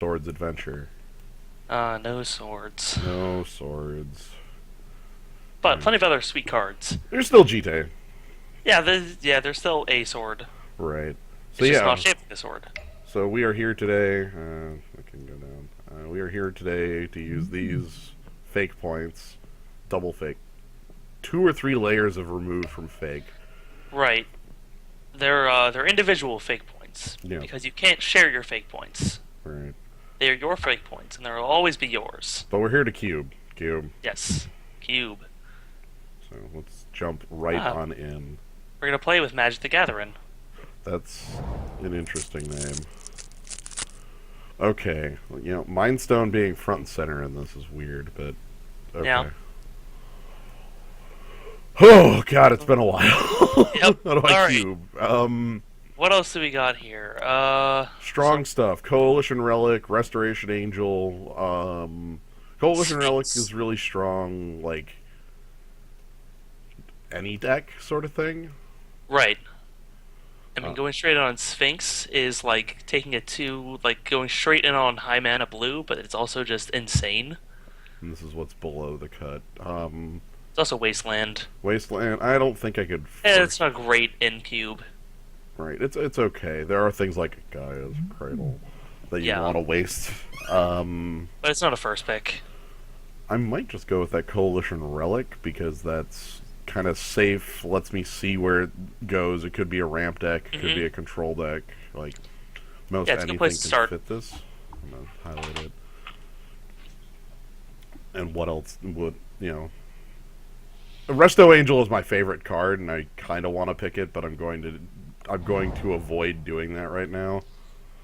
Swords Adventure. No swords. No swords. But Alright. plenty of other sweet cards. There's still GTA. Yeah, there's still a sword. Right. So It's just not yeah. shaped like a sword. So we are here today. I can go down. We are here today to use these fake points. Double fake. 2 or 3 layers of removed from fake. Right. They're individual fake points Yeah. because you can't share your fake points. Right. They are your fake points, and they will always be yours. But we're here to cube. Cube. Yes. Cube. So let's jump right Ah, on in. we're gonna play with Magic the Gathering. That's an interesting name. Okay. Mind Stone being front and center in this is weird, but Yeah. okay. Oh God, it's been a while. Yep. How do All I right. cube? What else do we got here? Strong stuff. Coalition Relic, Restoration Angel. Coalition Relic Sphinx. is really strong, like any deck sort of thing. Right. I mean, Uh, going straight on Sphinx is like taking it to like going straight in on high mana blue, but it's also just insane. and this is what's below the cut. It's also Wasteland. Wasteland. I don't think I could. It's not great in cube. Right. It's okay. There are things like Gaia's Cradle that you Yeah, want to waste. Um, but it's not a first pick. I might just go with that Coalition Relic because that's kind of safe. Lets me see where it goes. It could be a ramp deck. It could be Hmm. a control deck. Like most Yeah, it's a good anything place to can start. fit this. I'm gonna highlight it. And what else would Resto Angel is my favorite card, and I kind of want to pick it, but I'm going to avoid doing that right now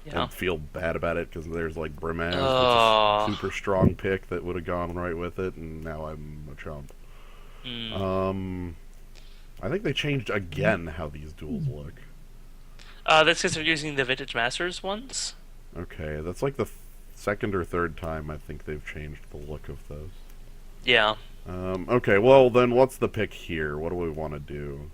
Yeah. and feel bad about it because there's like Brimaz, that's a Oh. super strong pick that would have gone right with it, and now I'm a chump. Hmm. Um, I think they changed again how these duels look. That's because they're using the Vintage Masters ones. Okay, that's like the second or third time I think they've changed the look of those. Yeah. Okay, well then, what's the pick here? What do we want to do?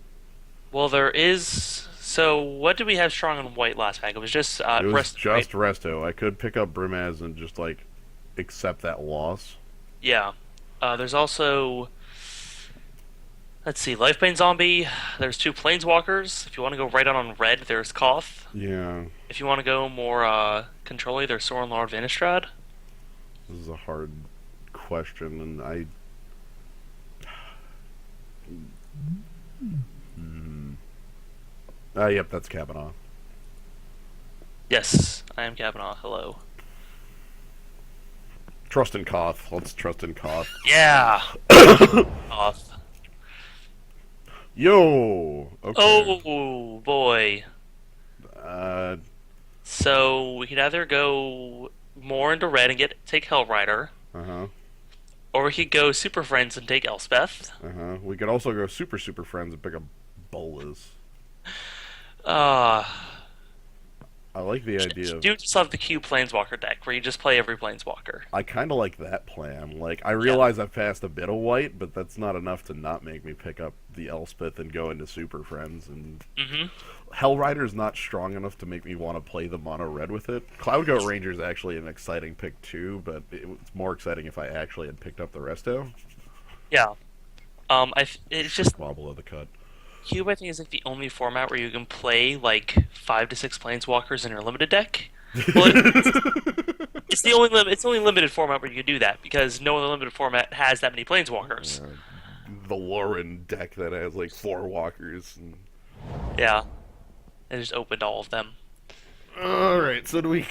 Well, there is. So, what did we have strong on white last pack? It was just It was rest, right? just Resto. I could pick up Brimaz and just like accept that loss. Yeah. There's also. Let's see, Lifebane Zombie. There's two Planeswalkers. If you want to go right on red, there's Koth. Yeah, If you want to go more control-y, there's Sorin Lord of Innistrad. this is a hard question, and I. Hmm. Yep, that's Kabanaw. Yes, I am Kabanaw. Hello. Trust in Koth. Let's trust in Koth. Yeah. Koth. Yo. Okay. Oh boy. Uh. So we could either go more into red and take Hellrider, Uh huh. or we could go Super Friends and take Elspeth. Uh huh. We could also go super friends and pick up Bolas. Uh, I like the idea of. do just love the Cube Planeswalker deck where you just play every Planeswalker. I kind of like that plan. Like, I Yeah. realize I've passed a bit of white, but that's not enough to not make me pick up the Elspeth and go into Super Friends. And Hmm. Hellrider's not strong enough to make me want to play the mono red with it. Cloud Goat Ranger is actually an exciting pick too, but it's more exciting if I actually had picked up the Resto. Yeah. It's just Wobble of the cut. Cube. I think is like the only format where you can play like 5 to 6 Planeswalkers in your limited deck. Well, it's the only it's the only limited format where you can do that because no other limited format has that many Planeswalkers. The Lauren deck that has like 4 walkers. Yeah, I just opened all of them. All right, so do we?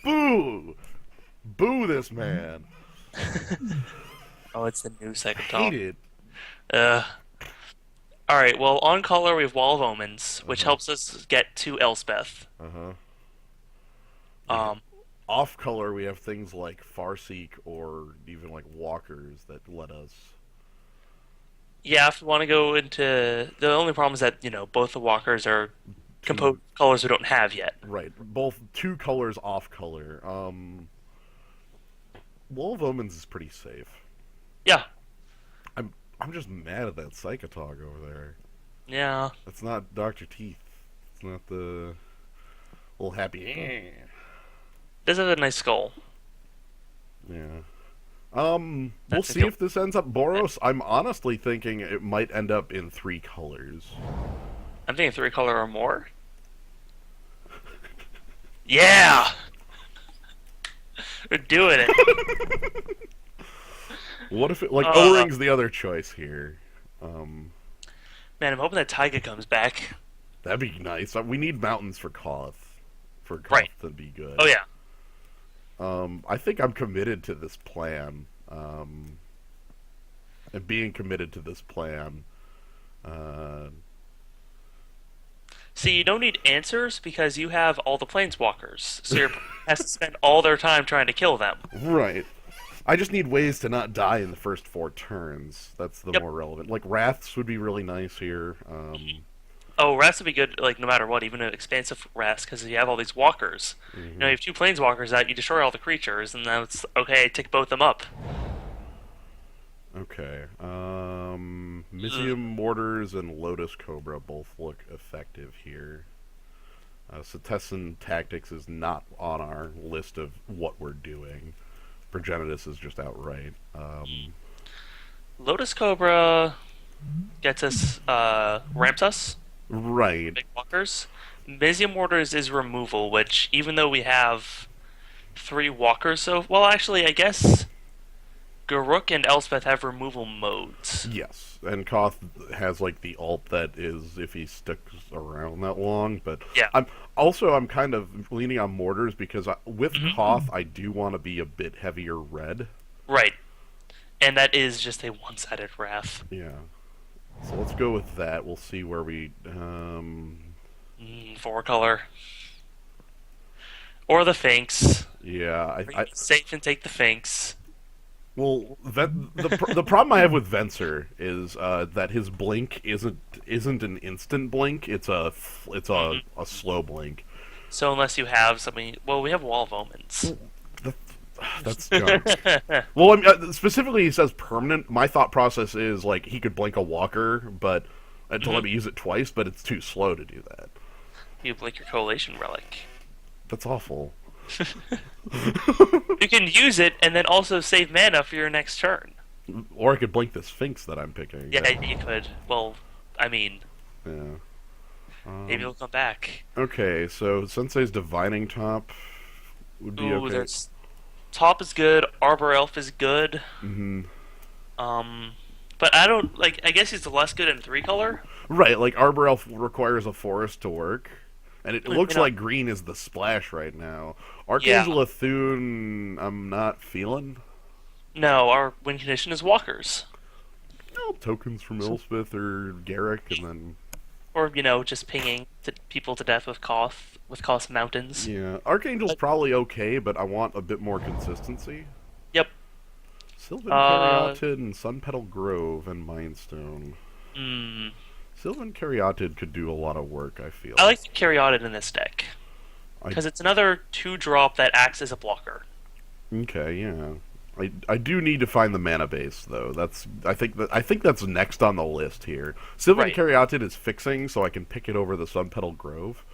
Boo! Boo this man! Oh, it's the new second Hate top. it. Uh, all right. Well, on color we have Wall of Omens, which Uh-huh. helps us get to Elspeth. Uh-huh. Um, Off color, we have things like Farseek or even like walkers that let us. yeah, if you want to go into the only problem is that both the walkers are Two, composed colors we don't have yet. right, both 2 colors off color. Wall of Omens is pretty safe. Yeah, I'm just mad at that Psychotog over there. yeah. It's not Dr. Teeth. It's not the little happy. Does have a nice skull. Yeah. We'll That's like see the if this ends up Boros. I'm honestly thinking it might end up in 3 colors. I'm thinking 3 color or more. Yeah, we're doing it. What if it, like, Uh, O-Ring's the other choice here? Um, Man, I'm hoping that Taiga comes back. that'd be nice. We need mountains for Koth. For Right. Koth to be Oh good. yeah. I think I'm committed to this plan. And being committed to this plan, uh, See, you don't need answers because you have all the planeswalkers, so your opponent has to spend all their time trying to kill them. right. I just need ways to not die in the first 4 turns. That's the Yep. more relevant. Like Wraths would be really nice here. Oh, Wrath would be good, like no matter what, even an expansive Wrath, because you have all these walkers. You know, you have 2 planeswalkers out, you destroy all the creatures, and then it's okay. Tick both them up. Okay. Mysium Mortars and Lotus Cobra both look effective here. Setessan Tactics is not on our list of what we're doing. Progenitus is just outright. Lotus Cobra gets us, ramps us, Right. big walkers. Mesium Mortars is removal, which even though we have 3 walkers, so well, actually, I guess Garruk and Elspeth have removal modes. Yes. And Koth has like the alt that is if he sticks around that long, but Yeah. I'm kind of leaning on mortars because with hmm Koth I do want to be a bit heavier red. Right. And that is just a one-sided wrath. Yeah. So let's go with that. We'll see where we 4 color. Or the Finks. yeah, Or you be safe and take the Finks. well, the problem I have with Venser is that his blink isn't an instant blink. It's a slow blink. So unless you have something, well, we have Wall of Omens. That, that's junk. Well, specifically, he says permanent. My thought process is like he could blink a walker, but to let me use it twice, but it's too slow to do that. You blink your Collation Relic. That's awful. You can use it and then also save mana for your next turn. Or I could blink the Sphinx that I'm picking. Yeah, you could. Well, I mean, Yeah. maybe he'll come back. Okay, so Sensei's Divining Top would be Ooh, okay. there's Top is good. Arbor Elf is good. hmm But I don't like. I guess he's the less good in 3 color. Right, like Arbor Elf requires a forest to work, and it You looks know, like green is the splash right now. yeah. Archangel Athune, I'm not feeling. No, our win condition is walkers, No, tokens from Elspeth or Garrick, and then or just pinging people to death with Koth mountains. yeah, Archangel's But, probably okay, but I want a bit more consistency. yep. Sylvan Uh, Caryatid and Sunpetal Grove and Mindstone. mm, Sylvan Caryatid could do a lot of work, I feel. I like to carry Audit in this deck I because it's another 2 drop that acts as a blocker. Okay, yeah. I do need to find the mana base though. I think that's next on the list here. Sylvan Right. Caryatid is fixing, so I can pick it over the Sunpetal Grove.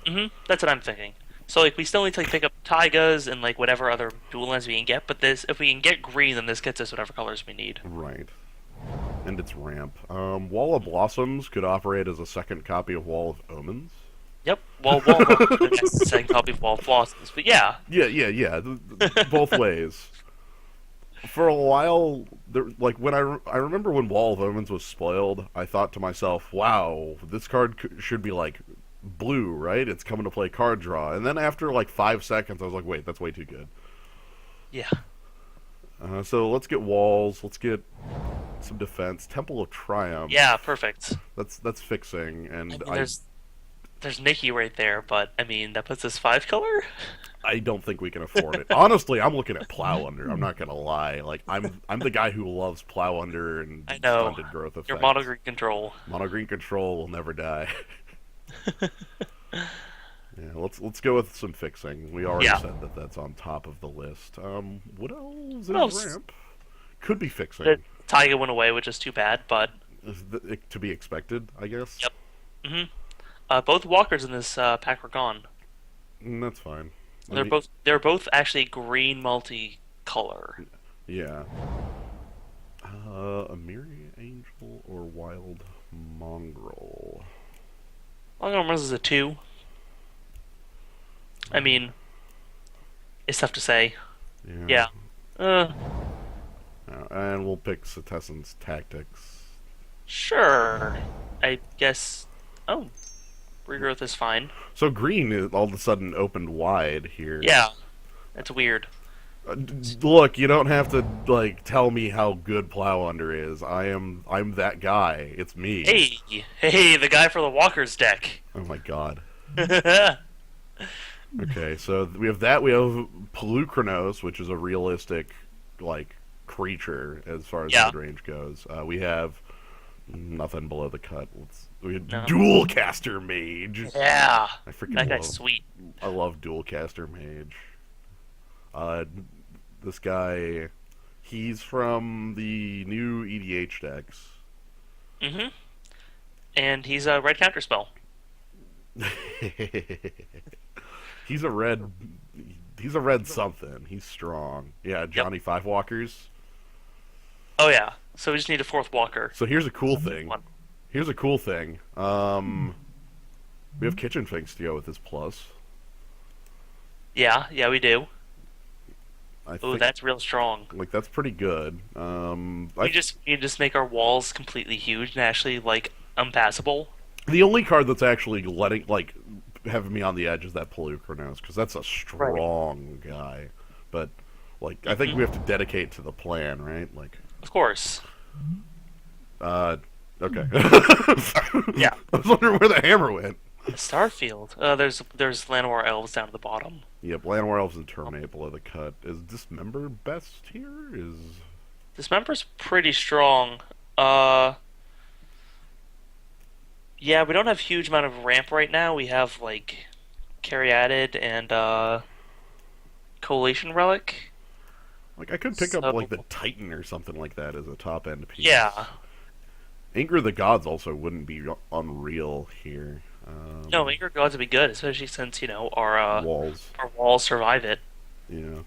That's what I'm thinking. So like we still need to like pick up Taigas and like whatever other dual lands we can get, but this if we can get green, then this gets us whatever colors we need. Right. And its ramp. Wall of Blossoms could operate as a second copy of Wall of Omens. Yep. Well, Wall of Omens is the second copy of Wall of Blossoms, but yeah. Yeah. Both ways. For a while, like when I remember when Wall of Omens was spoiled, I thought to myself, "Wow, this card should be like blue, right? It's coming to play card draw." And then after like 5 seconds, I was like, "Wait, that's way too good." Yeah. So let's get walls. Let's get some defense. Temple of Triumph. Yeah, perfect. That's fixing, I and mean, there's Nikki right there, but I mean that puts us 5 color. I don't think we can afford it. Honestly, I'm looking at Plow Under. I'm not gonna lie. Like I'm the guy who loves Plow Under and I know. stunted growth effects. Your mono green control. Mono green control will never die. Yeah, let's go with some fixing. We already Yeah. said that that's on top of the list. What else is What else? ramp? Could be fixing. The Taiga went away, which is too bad, but To be expected, I guess. Yep. Both walkers in this pack were gone. That's fine. I mean, They're both actually green multicolor. yeah. A Myriad Angel or Wild Mongrel? Long Arms is a 2. I mean, it's tough to say. Yeah. Yeah. Uh, And we'll pick Setessan's Tactics. sure. I guess. Oh, regrowth is fine. So green is all of a sudden opened wide here. Yeah, that's weird. Look, you don't have to like tell me how good Plow Under is. I'm that guy. It's me. Hey, hey, the guy for the Walker's deck. Oh my god. Yeah, Okay, so we have that. We have Pelucranos, which is a realistic like creature as far as mid range goes. We have nothing below the cut. We have no. Dual Caster Mage. Yeah, I freaking that guy's love. sweet. I love Dual Caster Mage. Uh, this guy, he's from the new EDH decks. Mm-hmm. And he's a red counterspell. He's a red. He's a red something. He's strong. Yeah, Yep. Johnny Five Walkers. Oh yeah. So we just need a fourth Walker. So here's a cool thing. One. Here's a cool thing. We have Kitchen Finks to go with this plus. Yeah, yeah, we do. I Oh, think that's real strong. like that's pretty good. You just make our walls completely huge and actually like unpassable. The only card that's actually letting like having me on the edge is that Pelucranos because that's a Right. strong guy. But like I think we have to dedicate to the plan, right? Like Of course. okay. Yeah. I was wondering where the hammer went. Starfield. There's Llanowar elves down at the bottom. Yep, Llanowar Elves and Terminate below the cut. Is Dismember best here? Is Dismember's pretty strong. Yeah, we don't have huge amount of ramp right now. We have like Caryatid and Coalition Relic. like I could pick up So like the Titan or something like that as a top end piece. yeah. Anger of the Gods also wouldn't be unreal here. No, Anchor Gods would be good, especially since, Walls. our walls survive it. Yeah.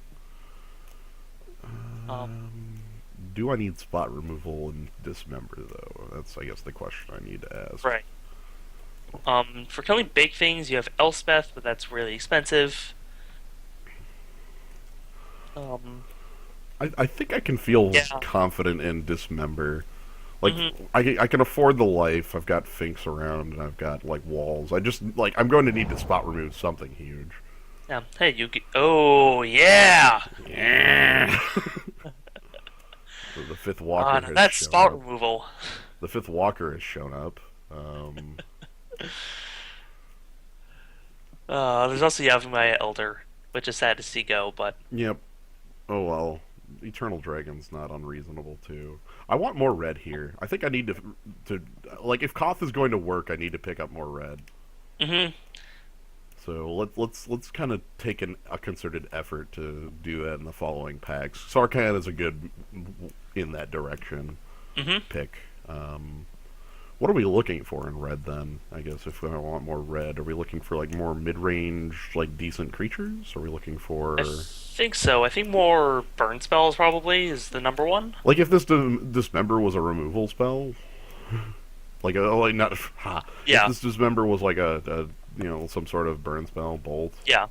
Um, Do I need spot removal and Dismember though? That's I guess the question I need to ask. right. For killing big things, you have Elspeth, but that's really expensive. Um, I think I can feel Yeah. confident in Dismember. Like mhm. I can afford the life. I've got Finks around and I've got like walls. I just like I'm going to need to spot remove something huge. Yeah. Hey, you get. Oh, yeah! Yeah. So the fifth Walker Now has that's shown spot up. removal. The fifth Walker has shown up. There's also Yavimaya Elder, which is sad to see go, but Yep. Oh well. Eternal Dragon's not unreasonable too. I want more red here. I think I need to like if Koth is going to work, I need to pick up more red. hmm So let's kind of take a concerted effort to do that in the following packs. Sarkhan is a good in that direction hmm pick. What are we looking for in red then? I guess if we want more red, are we looking for like more mid-range, like decent creatures? Are we looking for I think so. I think more burn spells probably is the number one. like if this dismember was a removal spell, like not ha. Yeah. If this dismember was like a some sort of burn spell bolt. Yeah.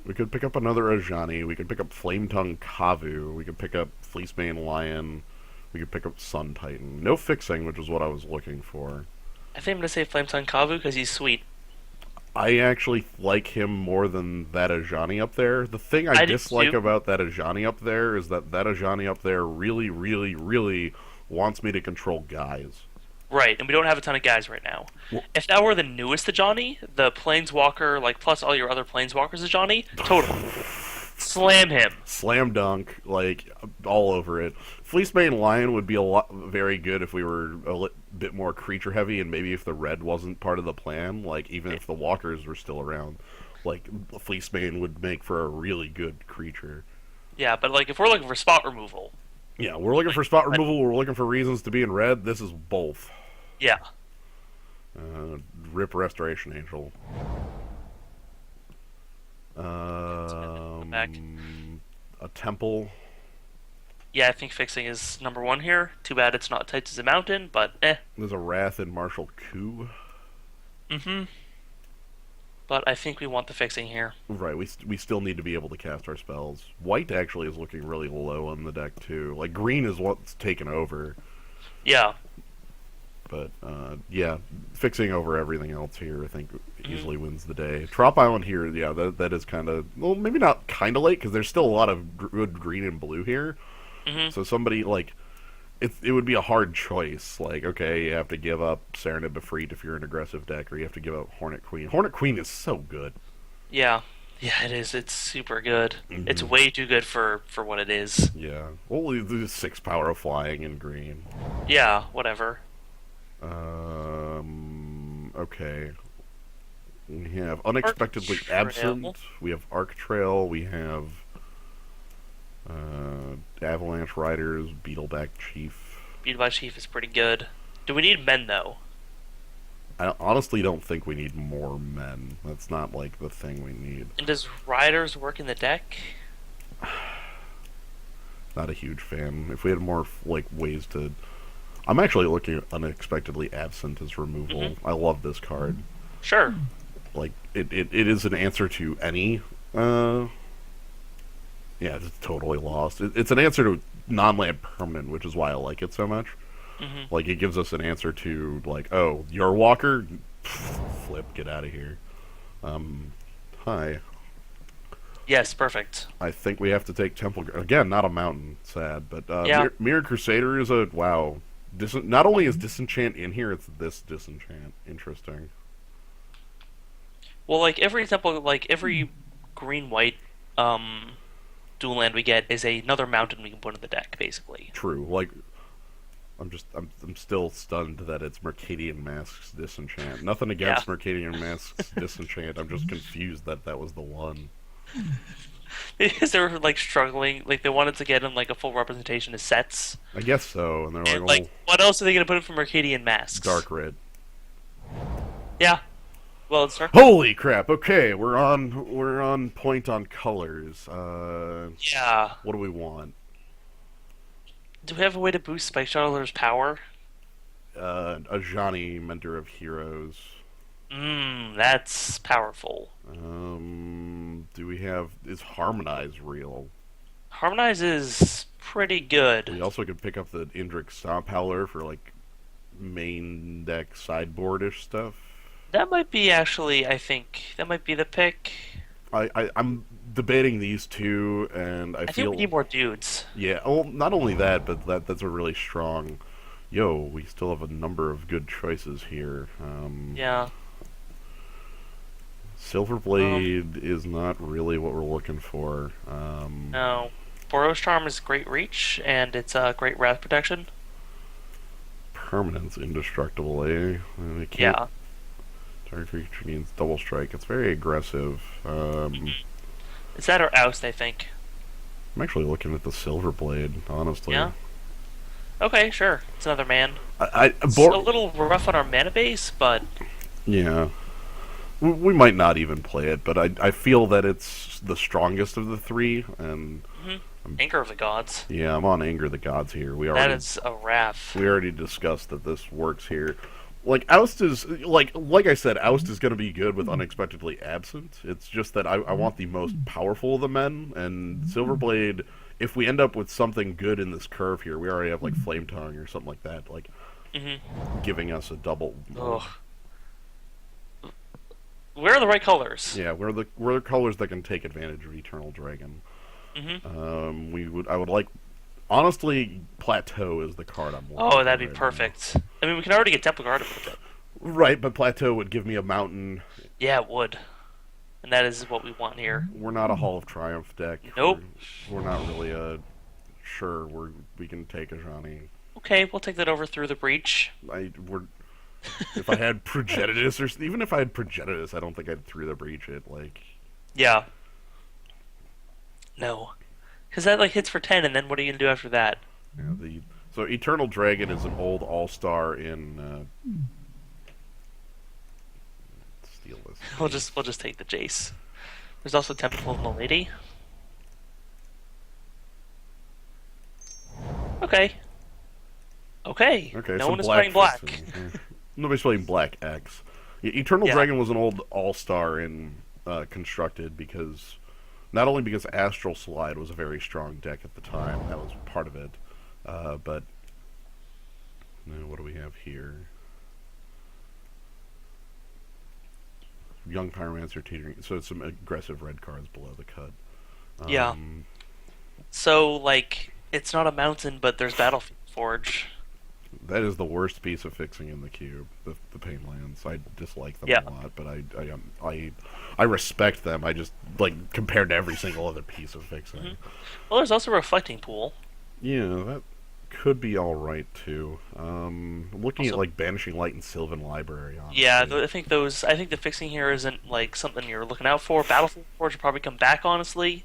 We could pick up another Ajani. We could pick up Flame Tongue Kavu. We could pick up Fleecebane Lion. We could pick up Sun Titan. No fixing, which is what I was looking for. I think I'm gonna say Flametongue Kavu because he's sweet. I actually like him more than that Ajani up there. The thing I I do dislike too. about that Ajani up there is that Ajani up there really, really, really wants me to control guys. Right, and we don't have a ton of guys right now. Well- If that were the newest Ajani, the Planeswalker, like plus all your other Planeswalkers Ajani, total. Slam him. Slam dunk, like all over it. Fleecebane Lion would be very good if we were bit more creature heavy, and maybe if the red wasn't part of the plan. Like even if the walkers were still around, like Fleecebane would make for a really good creature. Yeah, but like if we're looking for spot removal, Yeah, we're looking for spot removal. We're looking for reasons to be in red. This is both. yeah. Uh, Rip Restoration Angel. Go back. A temple. Yeah, I think fixing is number one here. Too bad it's not tight as a mountain, but eh. There's a Wrath and Martial Coup. Mm-hmm. But I think we want the fixing here. Right, we still need to be able to cast our spells. White actually is looking really low on the deck too. Like green is what's taken over, Yeah. but yeah, fixing over everything else here, I think Mm-hmm. easily wins the day. Trop Island here, yeah, that is kind of well, maybe not kind of late because there's still a lot of good green and blue here. Mm-hmm. So somebody like it would be a hard choice. Like, okay, you have to give up Serenade Befreet if you're an aggressive deck, or you have to give up Hornet Queen. Hornet Queen is so good. Yeah. Yeah, it is. It's super good. It's Hmm. way too good for what it is. Yeah. Only the 6 power of flying in green. Yeah, whatever. Okay. We have Arc Unexpectedly Trail. Absent. We have Arc Trail. We have Avalanche Riders, Beetleback Chief. Beat by Chief is pretty good. Do we need men though? I honestly don't think we need more men. That's not like the thing we need. And does Riders work in the deck? Not a huge fan. If we had more like ways to, I'm actually looking at Unexpectedly Absent as removal. Mm-hmm. I love this card. Sure. Like it is an answer to any. Uh, yeah, it's totally lost. It's an answer to non-land permanent, which is why I like it so much. Mm-hmm. Like it gives us an answer to like, oh, your walker, flip, get out of here. Hi. Yes, perfect. I think we have to take Temple again. Not a mountain, sad, but Yeah. Mirror Crusader is a wow. Not only is disenchant in here, it's this disenchant. Interesting. Well, like every temple, like every green white dual land we get is another mountain we can put in the deck, basically. True. Like I'm still stunned that it's Mercadian Masks disenchant. Nothing Yeah. against Mercadian Masks disenchant. I'm just confused that that was the one. Because they were like struggling, like they wanted to get in like a full representation of sets, I guess so. And they're and like, like oh, what else are they gonna put in for Mercadian masks? dark red. Yeah. Well, it's dark. Holy crap! Okay, we're on point on colors. Yeah. What do we want? Do we have a way to boost Spike Shuttler's power? A Johnny, Mentor of Heroes. That's powerful. Do we have is Harmonize real? Harmonize is pretty good. We also could pick up the Indrik Stomp Howler for like main deck sideboardish stuff. That might be actually, I think, that might be the pick. I'm debating these two, and I I think feel we need more dudes. yeah. Well, not only that, but that's a really strong. Yo, we still have a number of good choices here. Yeah. Silverblade is not really what we're looking for. No. Boros Charm is great reach, and it's great wrath protection. Permanence indestructible, eh? We can't. Yeah. Target creature gains double strike. It's very aggressive. It's that or Oust, I think. I'm actually looking at the Silverblade, honestly. Yeah? Okay, sure. It's another man. It's a Bor- little rough on our mana base, but yeah. We might not even play it, but I feel that it's the strongest of the three, and Anchor of the Gods. yeah, I'm on Anger the Gods here. That is a wrath. We already discussed that this works here. Like Oust is like I said, Oust is going to be good with Unexpectedly Absent. It's just that I want the most powerful of the men, and Silverblade. If we end up with something good in this curve here, we already have like Flame Tongue or something like that, like giving us a double. Ugh. Where are the right colors? Yeah, we're the colors that can take advantage of Eternal Dragon. I would like, honestly, Plateau is the card I'm looking Oh, for that'd be right now. perfect. I mean, we can already get Temple Garden with it. Right, but Plateau would give me a mountain. Yeah, it would. And that is what we want here. We're not a Hall of Triumph deck. Nope. We're not really sure we can take a Johnny. Okay, we'll take that over through the breach. If I had Progenitus, or even if I had Progenitus, I don't think I'd through the breach it. Like, Yeah. No. Because that like hits for 10, and then what are you going to do after that? so Eternal Dragon is an old all-star in steal this We'll Jace. just take the Jace. There's also Temple of the Lady. Okay. Okay. Okay, No some one is black playing black. fixing. Nobody's playing Black X. Eternal Yeah. Dragon was an old all-star in constructed because not only because Astral Slide was a very strong deck at the time, that was part of it, but what do we have here? Young Pyromancer teetering. So some aggressive red cards below the cut. Yeah. Um, So like, it's not a mountain, but there's Battlefield Forge. that is the worst piece of fixing in the cube. The pain lands. I dislike them Yeah. a lot, but I respect them. I just like compared to every single other piece of fixing. Hmm. Well, there's also Reflecting Pool. Yeah, that could be all right too. Looking at Also, like Banishing Light and Sylvan Library, yeah, honestly. I think those. I think the fixing here isn't like something you're looking out for. Battlefield Forge will probably come back, honestly.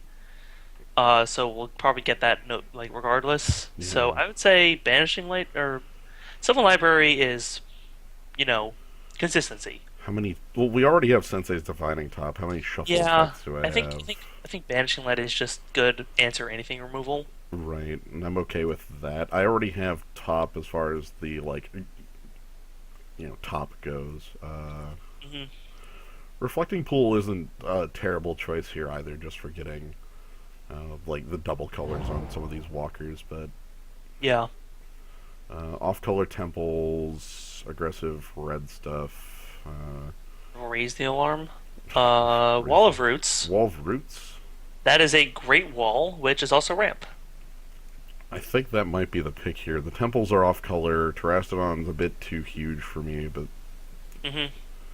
So we'll probably get that note like regardless. So Yeah. I would say Banishing Light or Sylvan Library is, you know, consistency. How many? Well, we already have Sensei's Defining Top. How many shuffle Yeah, effects do I have? I think Banishing Light is just good answer anything removal. Right, and I'm okay with that. I already have top as far as the like, top goes. Hmm. Reflecting Pool isn't a terrible choice here either, just for getting like the double colors on some of these walkers, but Yeah. off-color temples, aggressive red stuff, Raise the alarm. raise Wall the of Roots. wall of roots. That is a great wall, which is also ramp. I think that might be the pick here. The temples are off-color. Terastodon's a bit too huge for me, but Hmm.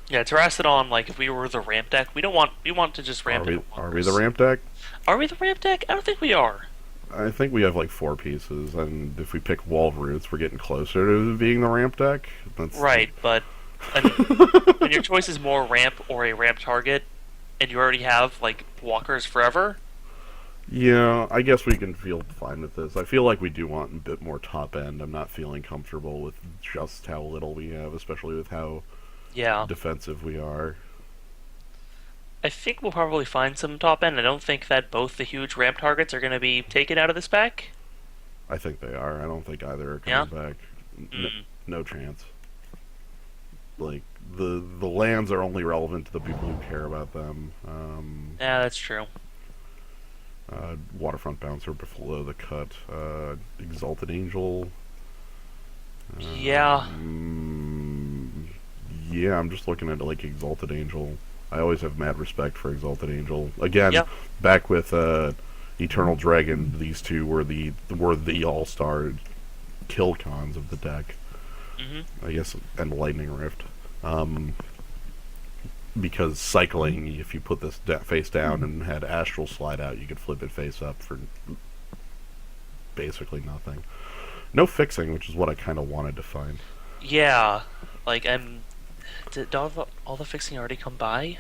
Yeah, Terrastodon, like if we were the ramp deck, we want to just are ramp we into are we the walkers. ramp deck? Are we the ramp deck? I don't think we are. I think we have like four pieces, and if we pick wall of roots, we're getting closer to being the ramp deck. That's Right, but I mean, when your choice is more ramp or a ramp target, and you already have like walkers forever, Yeah, I guess we can feel fine with this. I feel like we do want a bit more top end. I'm not feeling comfortable with just how little we have, especially with how yeah, defensive we are. I think we'll probably find some top end. I don't think that both the huge ramp targets are going to be taken out of this pack. I think they are. I don't think either are Yeah. coming back. Mm. No chance. Like the lands are only relevant to the people who care about them. Yeah, that's true. Waterfront Bouncer below the cut. Exalted Angel. Yeah, Yeah, I'm just looking at like Exalted Angel. I always have mad respect for Exalted Angel. Again, yeah. back with Eternal Dragon, these two were the all-star kill cons of the deck. Hmm. I guess, and Lightning Rift. Because cycling, if you put this face down and had Astral Slide out, you could flip it face up for basically nothing. No fixing, which is what I kind of wanted to find. Yeah, like did all the fixing already come by?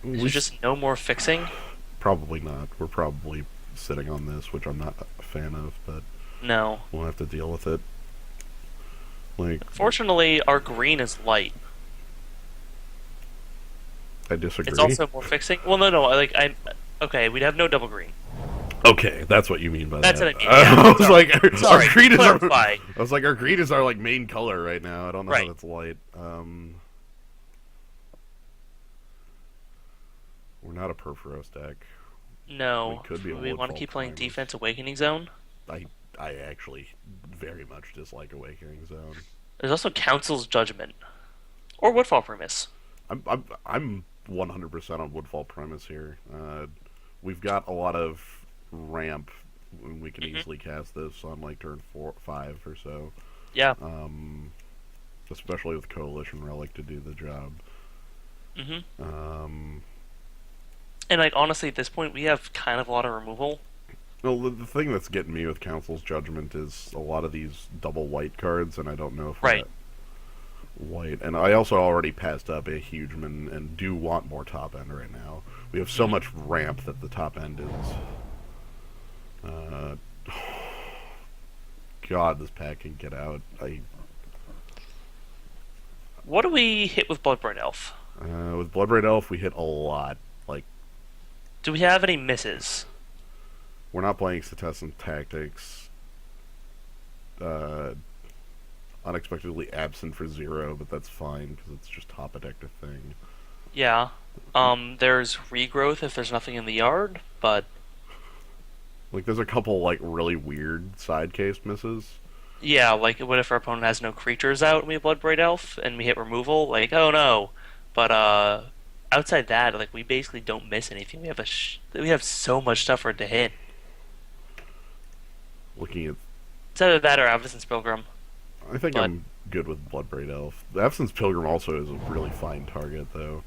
Is there We just no more fixing? probably not. We're probably sitting on this, which I'm not a fan of, but No. we'll have to deal with it. Like, Fortunately, our green is light. I disagree. It's also more fixing. Well, no, like I. Okay, we'd have no double green. Okay, that's what you mean by That's that. what I mean. Yeah, I was sorry. like, Sorry, our green is our. clarify. I was like, our green is our like main color right now. I don't know how Right. that's light. We're not a Perforos deck. No. We could be a We want to Woodfall keep playing Primus. defense Awakening Zone. I actually very much dislike Awakening Zone. There's also Council's Judgment. Or Woodfall Primus. I'm 100% on Woodfall Premise here. We've got a lot of ramp, and we can Mhm. easily cast this on like turn 5 or so. Yeah. Especially with Coalition Relic to do the job. Hmm. Um, And like honestly, at this point, we have kind of a lot of removal. well, the thing that's getting me with Council's Judgment is a lot of these double white cards, and I don't know if Right. that white. And I also already passed up a huge man and do want more top end right now. We have so Mhm. much ramp that the top end is. Uh, God, this pack can get out. What do we hit with Bloodborne Elf? With Bloodbraid Elf, we hit a lot. Like, Do we have any misses? we're not playing Cetessan Tactics. Uh, Unexpectedly absent for 0, but that's fine because it's just top a deck to thing. Yeah. There's regrowth if there's nothing in the yard, but Like, there's a couple, like, really weird side case misses. yeah, like what if our opponent has no creatures out and we have Bloodbraid Elf and we hit removal? Like, oh no. But outside that, like we basically don't miss anything. We have so much stuff for it to hit. Looking at. It's either that or Avacyn's Pilgrim. I think But I'm good with Bloodbraid Elf. The Absence Pilgrim also is a really fine target, though.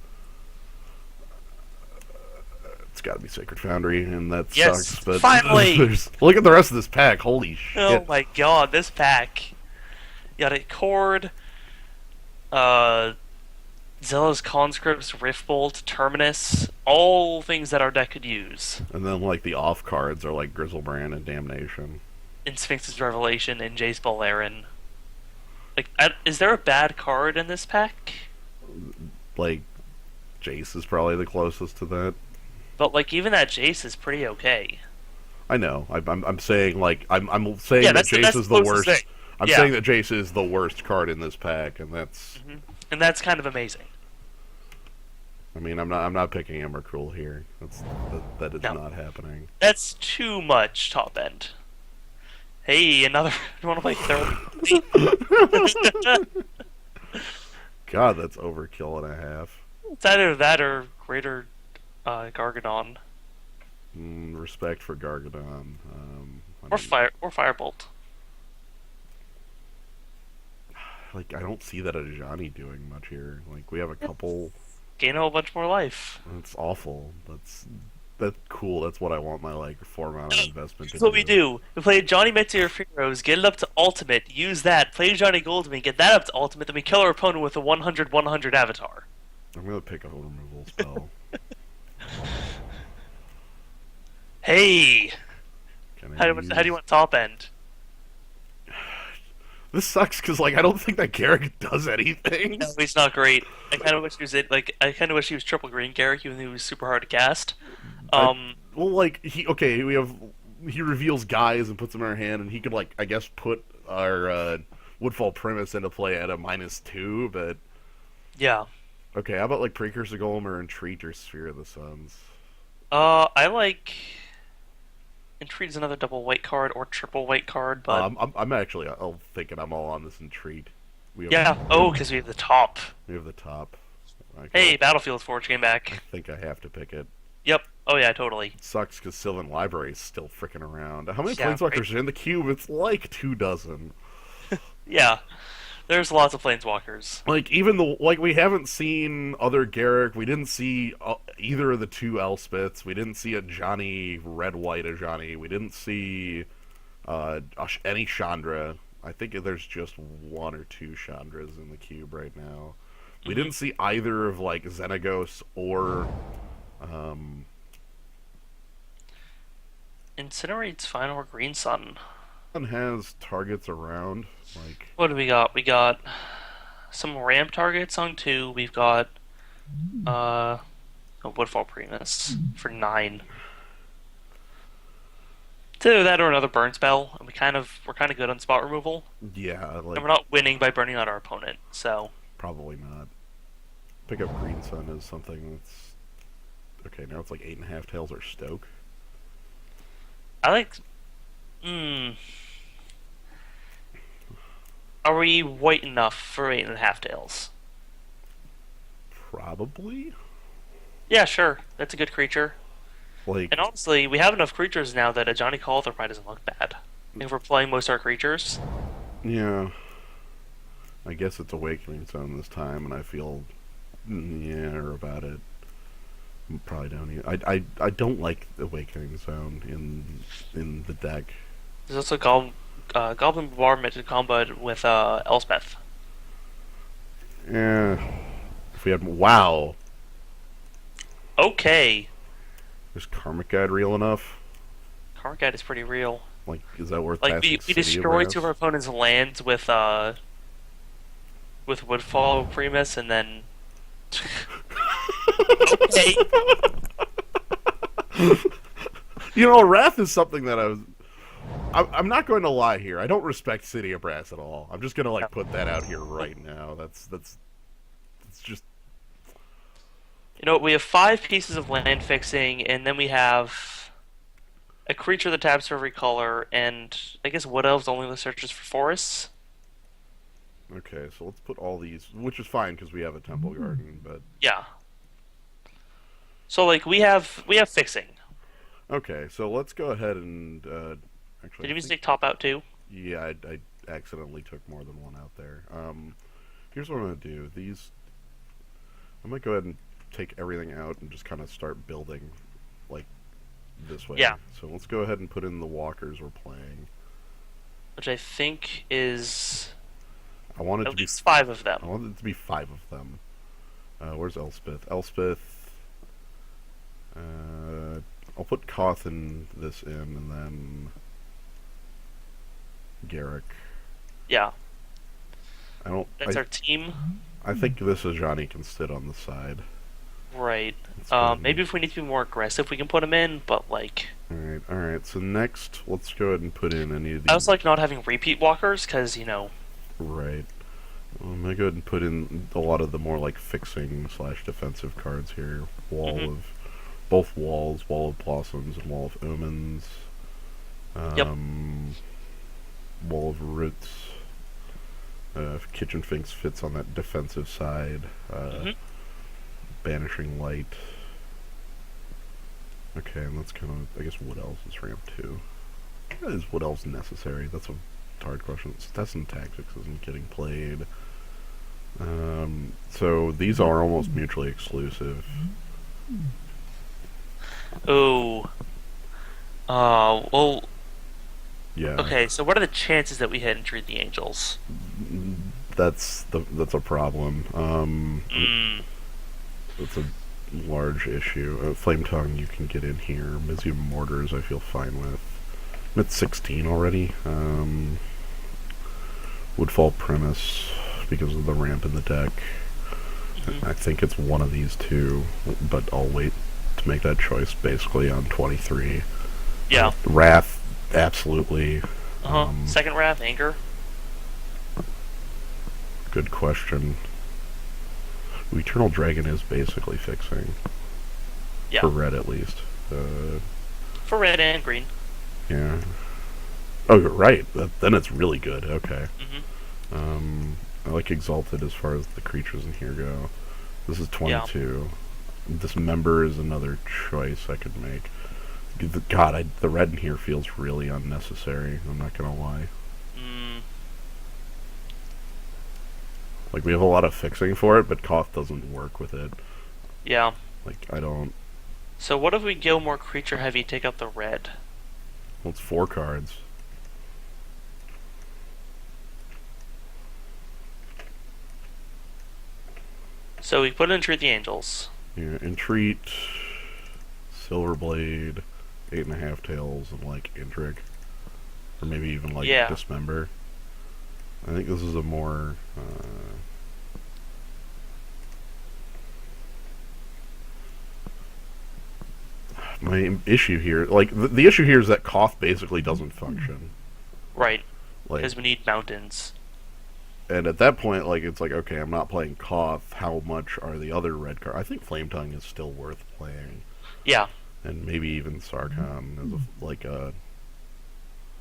It's got to be Sacred Foundry, and that yes, sucks. But finally! look at the rest of this pack. Holy shit! Oh my god, this pack. You got a Cord, uh, Zealous Conscripts, Riftbolt, Terminus, all things that our deck could use. And then like the off cards are like Grizzlebrand and Damnation. In Sphinx's Revelation and Jace Balerin. Like, is there a bad card in this pack? Like Jace is probably the closest to that. But like, even that Jace is pretty okay. I know. I'm saying like I'm saying Yeah, that that's Jace is the the closest worst. thing. I'm Yeah. saying that Jace is the worst card in this pack, and that's. And that's kind of amazing. I mean, I'm not picking Emrakul here. That is No. not happening. That's too much top end. Hey, another. You want to play third? God, that's overkill and a half. It's either that or Greater Gargadon. Respect for Gargadon. Or Firebolt. Like, I don't see that Ajani doing much here. Like, we have a couple. Gain a whole bunch more life. That's awful. That's cool. That's what I want my like 4 mana investment to That's what we do. We play Johnny Meteor Heroes, get it up to ultimate, use that, play Johnny Goldman, get that up to ultimate, then we kill our opponent with a 100/100 avatar. I'm gonna pick a removal spell. Hey! Can How I do you want top end? This sucks because like I don't think that Garrick does anything. No, he's not great. I kind of wish he was I kind of wish he was triple green Garrick, even though he was super hard to cast. Well, like he reveals guys and puts them in our hand, and he could like I guess put our Woodfall Premise into play at a -2, but Yeah. okay, how about like Precursor Golem or Entreat or Sphere of the Suns? I like Entreat is another double white card or triple white card, but I'm actually thinking I'm all on this Entreat. We have, yeah. Oh, because we have the top. we have the top. Hey, Battlefield Forge came back. I think I have to pick it. Yep. Oh yeah, totally. It sucks because Sylvan Library is still freaking around. How many Yeah, Planeswalkers are in the cube? It's like 24. Yeah. There's lots of planeswalkers. Like even we haven't seen other Garrick. We didn't see either of the two Elspeths. We didn't see a Johnny Red White Johnny. We didn't see any Chandra. I think there's just 1 or 2 Chandras in the cube right now. We didn't see either of like Xenagos or Incinerate's final Green Sun. has targets around like What do we got? We got some ramp targets on 2. We've got a Woodfall Premise for 9. It's either that or another burn spell, and we're kind of good on spot removal, yeah like and we're not winning by burning out our opponent. So probably not. Pick up Green Sun as something that's okay. Now it's like 8.5 tails or Stoke. I like. Are we white enough for 8.5 tails? Probably. Yeah, sure. That's a good creature. Like And honestly, we have enough creatures now that a Johnny Calder probably doesn't look bad. If we're playing most of our creatures. yeah. I guess it's Awakening Zone this time, and I feel yeah about it. Probably don't. I don't like Awakening Zone in the deck. There's also Goblin Bombardment to combo with Elspeth. Yeah. If we had wow, Okay. is Karmic Guide real enough? Karmic Guide is pretty real. Like, is that worth Like passing we City of destroy Brass? 2 of our opponent's lands with Woodfall Premise, and then Okay. You know, Wrath is something that I'm not going to lie here. I don't respect City of Brass at all. I'm just gonna No. like put that out here right now. It's just You know, we have 5 pieces of land fixing, and then we have a creature that taps for every color, and I guess Wood Elves only searches for forests. okay. So let's put all these, which is fine because we have a Temple Garden. But Yeah. So like we have fixing. okay, so let's go ahead and Did actually, you I mean to think take top out too? yeah, I accidentally took more than one out there. Here's what I'm gonna do. These I might go ahead and take everything out and just kind of start building like this way. Yeah. So let's go ahead and put in the walkers we're playing. Which I think is I want it to at be least 5 of I them. want it to be 5 of them. Where's Elspeth? Elspeth. I'll put Koth in this in, and then Garrick. Yeah. I don't. That's our team. I think this Ajani can sit on the side. Right. Let's go ahead Maybe if we need to be more aggressive, we can put him in. But like, All right, all right. So next, let's go ahead and put in any of I these. also like not having repeat walkers because Right. I'm gonna go ahead and put in a lot of the more like fixing slash defensive cards here. Wall Mhm. of both walls, Wall of Blossoms and Wall of Omens. Yep. Wall of Roots. If Kitchen Finks fits on that defensive side. Mhm. Banishing Light. Okay, and that's kind of, I guess, Wood Elves is ramp 2. Is Wood Elves necessary? That's a hard question. Stats and Tactics isn't getting played. So these are almost mutually exclusive. Oh. Well. Yeah, Okay. So what are the chances that we hit and treat the angels? that's a problem. Mm. That's a large issue. Flame Tongue you can get in here. Mizium Mortars I feel fine with. I'm at 16 already. Woodfall Premise because of the ramp in the deck. Mhm. I think it's one of these two, but I'll wait to make that choice basically on 23. Yeah. Wrath, absolutely. Second wrath, anger. Good question. Eternal Dragon is basically fixing. Yeah. For red at least. For red and green. Yeah. Oh, you're right. Then it's really good. Okay. Mhm. I like Exalted as far as the creatures in here go. This is 22. Dismember is another choice I could make. God, the red in here feels really unnecessary. I'm not gonna lie. Mm. Like, we have a lot of fixing for it, but Koth doesn't work with it. Yeah. Like, I don't... So what if we go more creature heavy? Take out the red. Well, it's 4 cards. So we put in treat the angels. Yeah, Entreat, Silverblade, 8.5 Tails, and, like, Intrigue. Or maybe even, like, Yeah. Dismember. I think this is a more... my issue here... Like, the issue here is that Koth basically doesn't function. Right. Like, Because we need mountains. and at that point, like, it's like, okay, I'm not playing Koth. How much are the other red cards? I think Flame Tongue is still worth playing. Yeah. And maybe even Sarkhan as like a...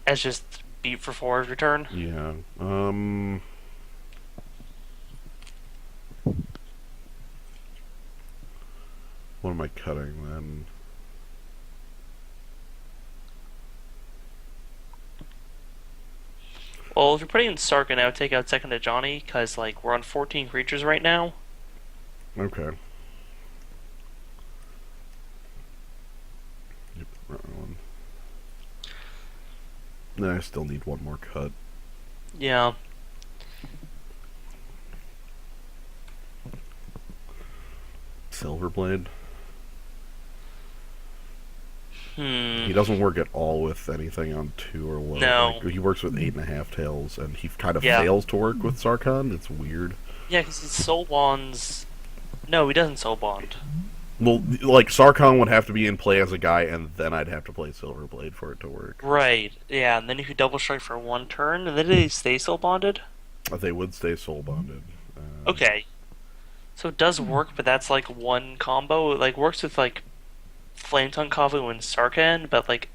As just beat for 4 every turn. Yeah. What am I cutting then? Well, if you're putting in Sarkin, I would take out second to Johnny, because, like, we're on 14 creatures right now. Okay. Yep, wrong one. Then I still need one more cut. Yeah. Silverblade. Hmm. He doesn't work at all with anything on 2 or low. No. Like, he works with 8.5 Tails, and he kind of Yeah. fails to work with Sarkhan. It's weird. Yeah, because his Soul Wands No, he doesn't soul bond. Well, like Sarkon would have to be in play as a guy, and then I'd have to play Silverblade for it to work. Right. Yeah, and then if you double strike for one turn, and then they stay soul bonded. They would stay soul bonded. Okay. So it does work, but that's like one combo. It like works with like Flame Tongue Kavu and Sarkhan, but like,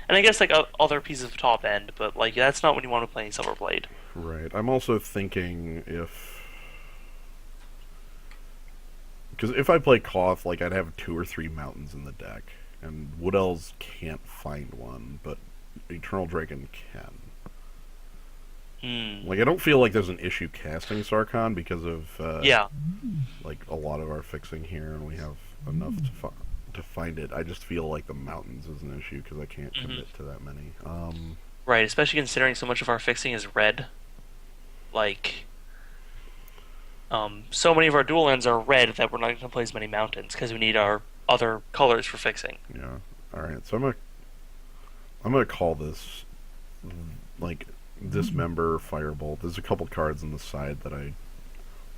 and I guess like other pieces of top end, but like that's not when you want to play Silverblade. Right. I'm also thinking because if I play Koth, like I'd have 2 or 3 mountains in the deck, and Wood Elves can't find one, but Eternal Dragon can. Hmm. Like I don't feel like there's an issue casting Sarkhan because of Yeah. like a lot of our fixing here, and we have enough to find it. I just feel like the mountains is an issue because I can't Hmm. commit to that many. Right. Especially considering so much of our fixing is red. Like, so many of our dual lands are red that we're not going to play as many mountains because we need our other colors for fixing. Yeah. All right. So I'm gonna call this like Dismember Firebolt. There's a couple cards on the side that I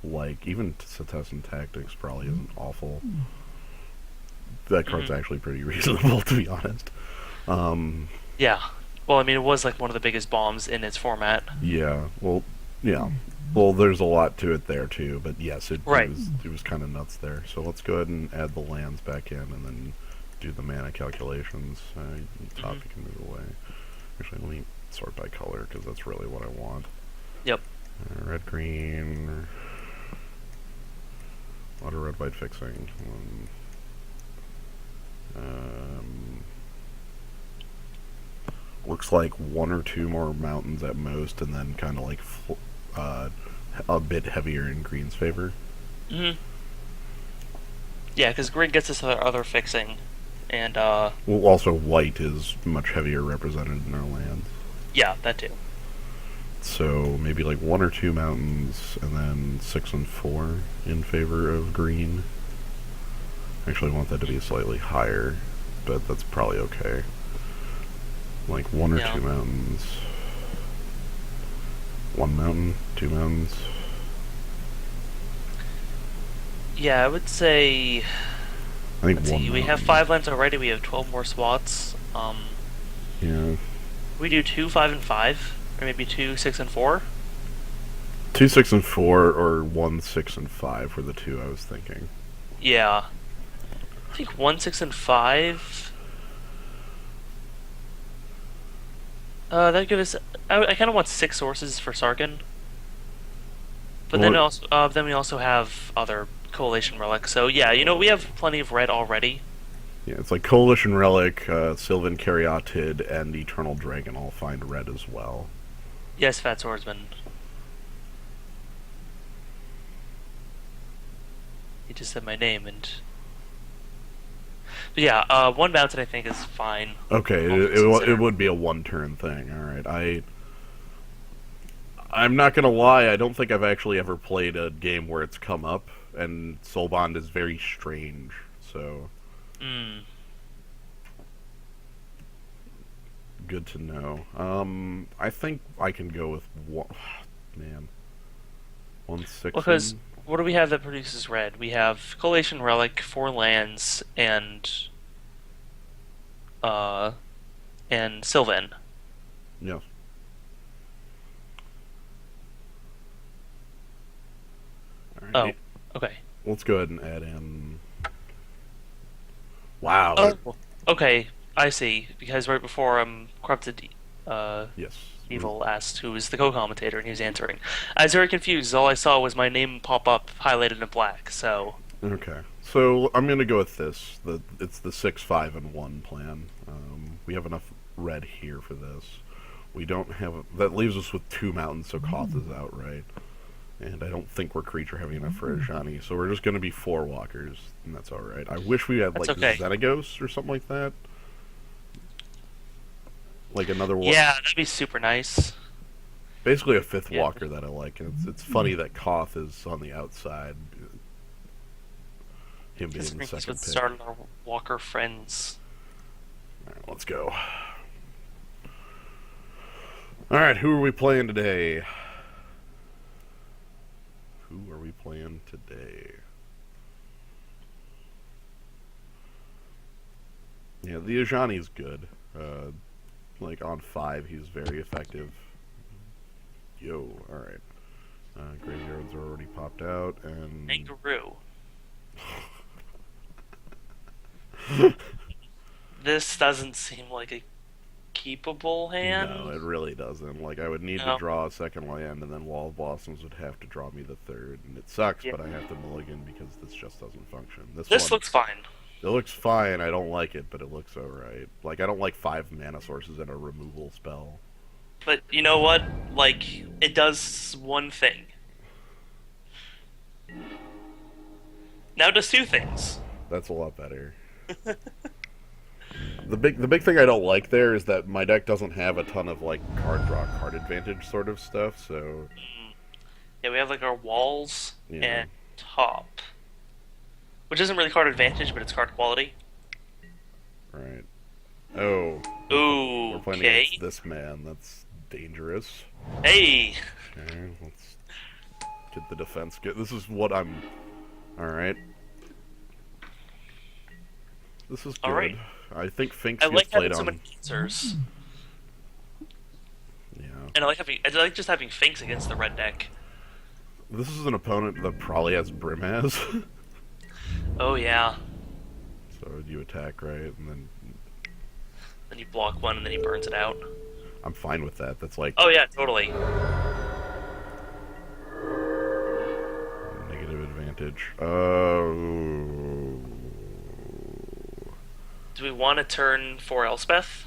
like. Even Setessan Tactics probably isn't awful. That card's Hmm. actually pretty reasonable, to be honest. Yeah. Well, I mean, it was like one of the biggest bombs in its format. Yeah. Well, yeah. Well, there's a lot to it there too, but yes, Right. it was kind of nuts there. So let's go ahead and add the lands back in, and then do the mana calculations. Top, Hmm. you can move away. Actually, let me sort by color because that's really what I want. Yep. Red, green, a lot of red, white fixing. Um, looks like 1 or 2 more mountains at most, and then kind of like uh, a bit heavier in green's favor. Hmm. Yeah, because green gets this other fixing, and Well, also white is much heavier represented in our lands. yeah, that too. So maybe like 1 or 2 mountains, and then 6 and 4 in favor of green. Actually, I want that to be slightly higher, but that's probably okay. Like 1 or Yeah. 2 mountains. 1 mountain, 2 mountains. Yeah, I would say. I think Let's one see. We mountain. have 5 lands already. We have 12 more spots. Yeah. We do 2, 5, and 5, or maybe 2, 6, and 4. 2, 6, and 4, or 1, 6, and 5 were the 2 I was thinking. Yeah. I think 1, 6, and 5. That'd give us. I kind of want 6 sources for Sarkin, but then Well, also, then we also have other coalition relics. So yeah, we have plenty of red already. yeah, it's like Coalition Relic, Sylvan Caryatid, and Eternal Dragon all find red as well. Yes, Fat Swordsman. He just said my name, and but yeah, 1 mountain I think is fine. Okay, All things it considered. would be a 1 turn thing. All right, I'm not gonna lie. I don't think I've actually ever played a game where it's come up, and Soul Bond is very strange. So Mm. good to know. I think I can go with one. Man, 1, 6. Because what do we have that produces red? We have Collation Relic, 4 lands, uh and Sylvan. Yeah. All Oh, right. okay. Let's go ahead and add in. Wow. Oh, okay. I see. Because right before Corrupted Yes. Evil asked who was the co-commentator, and he was answering. I was very confused. All I saw was my name pop up highlighted in black. So, Okay. So I'm gonna go with this. It's the 6, 5, and 1 plan. We have enough red here for this. We don't have that leaves us with 2 mountains, so Koth is out, right? And I don't think we're creature heavy enough for Ajani, so we're just gonna be 4 walkers, and that's all right. I wish we had that's like okay. Xenagos or something like that, like another Yeah, that'd be super nice. basically a fifth Yeah. walker that I like. And it's funny that Koth is on the outside, him being the Considering he's second with pick. starting our Walker friends. All right, let's go. All right, who are we playing today? Who are we playing today? Yeah, the Ajani's good. Uh, like on 5, he's very effective. Yo, all right. Graveyards are already popped out, and Kangaroo. This doesn't seem like a keepable no, hand. it really doesn't. Like I would need to No. draw a second land, and then Wall of Blossoms would have to draw me the third, and it sucks, Yeah. but I have to mulligan because this just doesn't function. This This one, looks fine. it looks fine. I don't like it, but it looks alright. Like I don't like 5 mana sources and a removal spell. But you know what? Like, it does one thing. Now it does two things. That's a lot better. The big thing I don't like there is that my deck doesn't have a ton of like card draw, card advantage sort of stuff. So Yeah, we have like our walls yeah, and top. Which isn't really card advantage, but it's card quality. right. Oh, Ooh, we're playing okay. against this man. That's dangerous. Hey! Okay, let's get the defense good. This is what I'm. All right. This is good. All right. I think Finks I gets like played having so on. many answers. Yeah. And I like just having Finks against the red deck. This is an opponent that probably has Brimaz. Oh yeah. So you attack, right? And then Then you block one and then he burns it out. I'm fine with that. That's like Oh yeah, totally. negative advantage. Do we want to turn for Elspeth?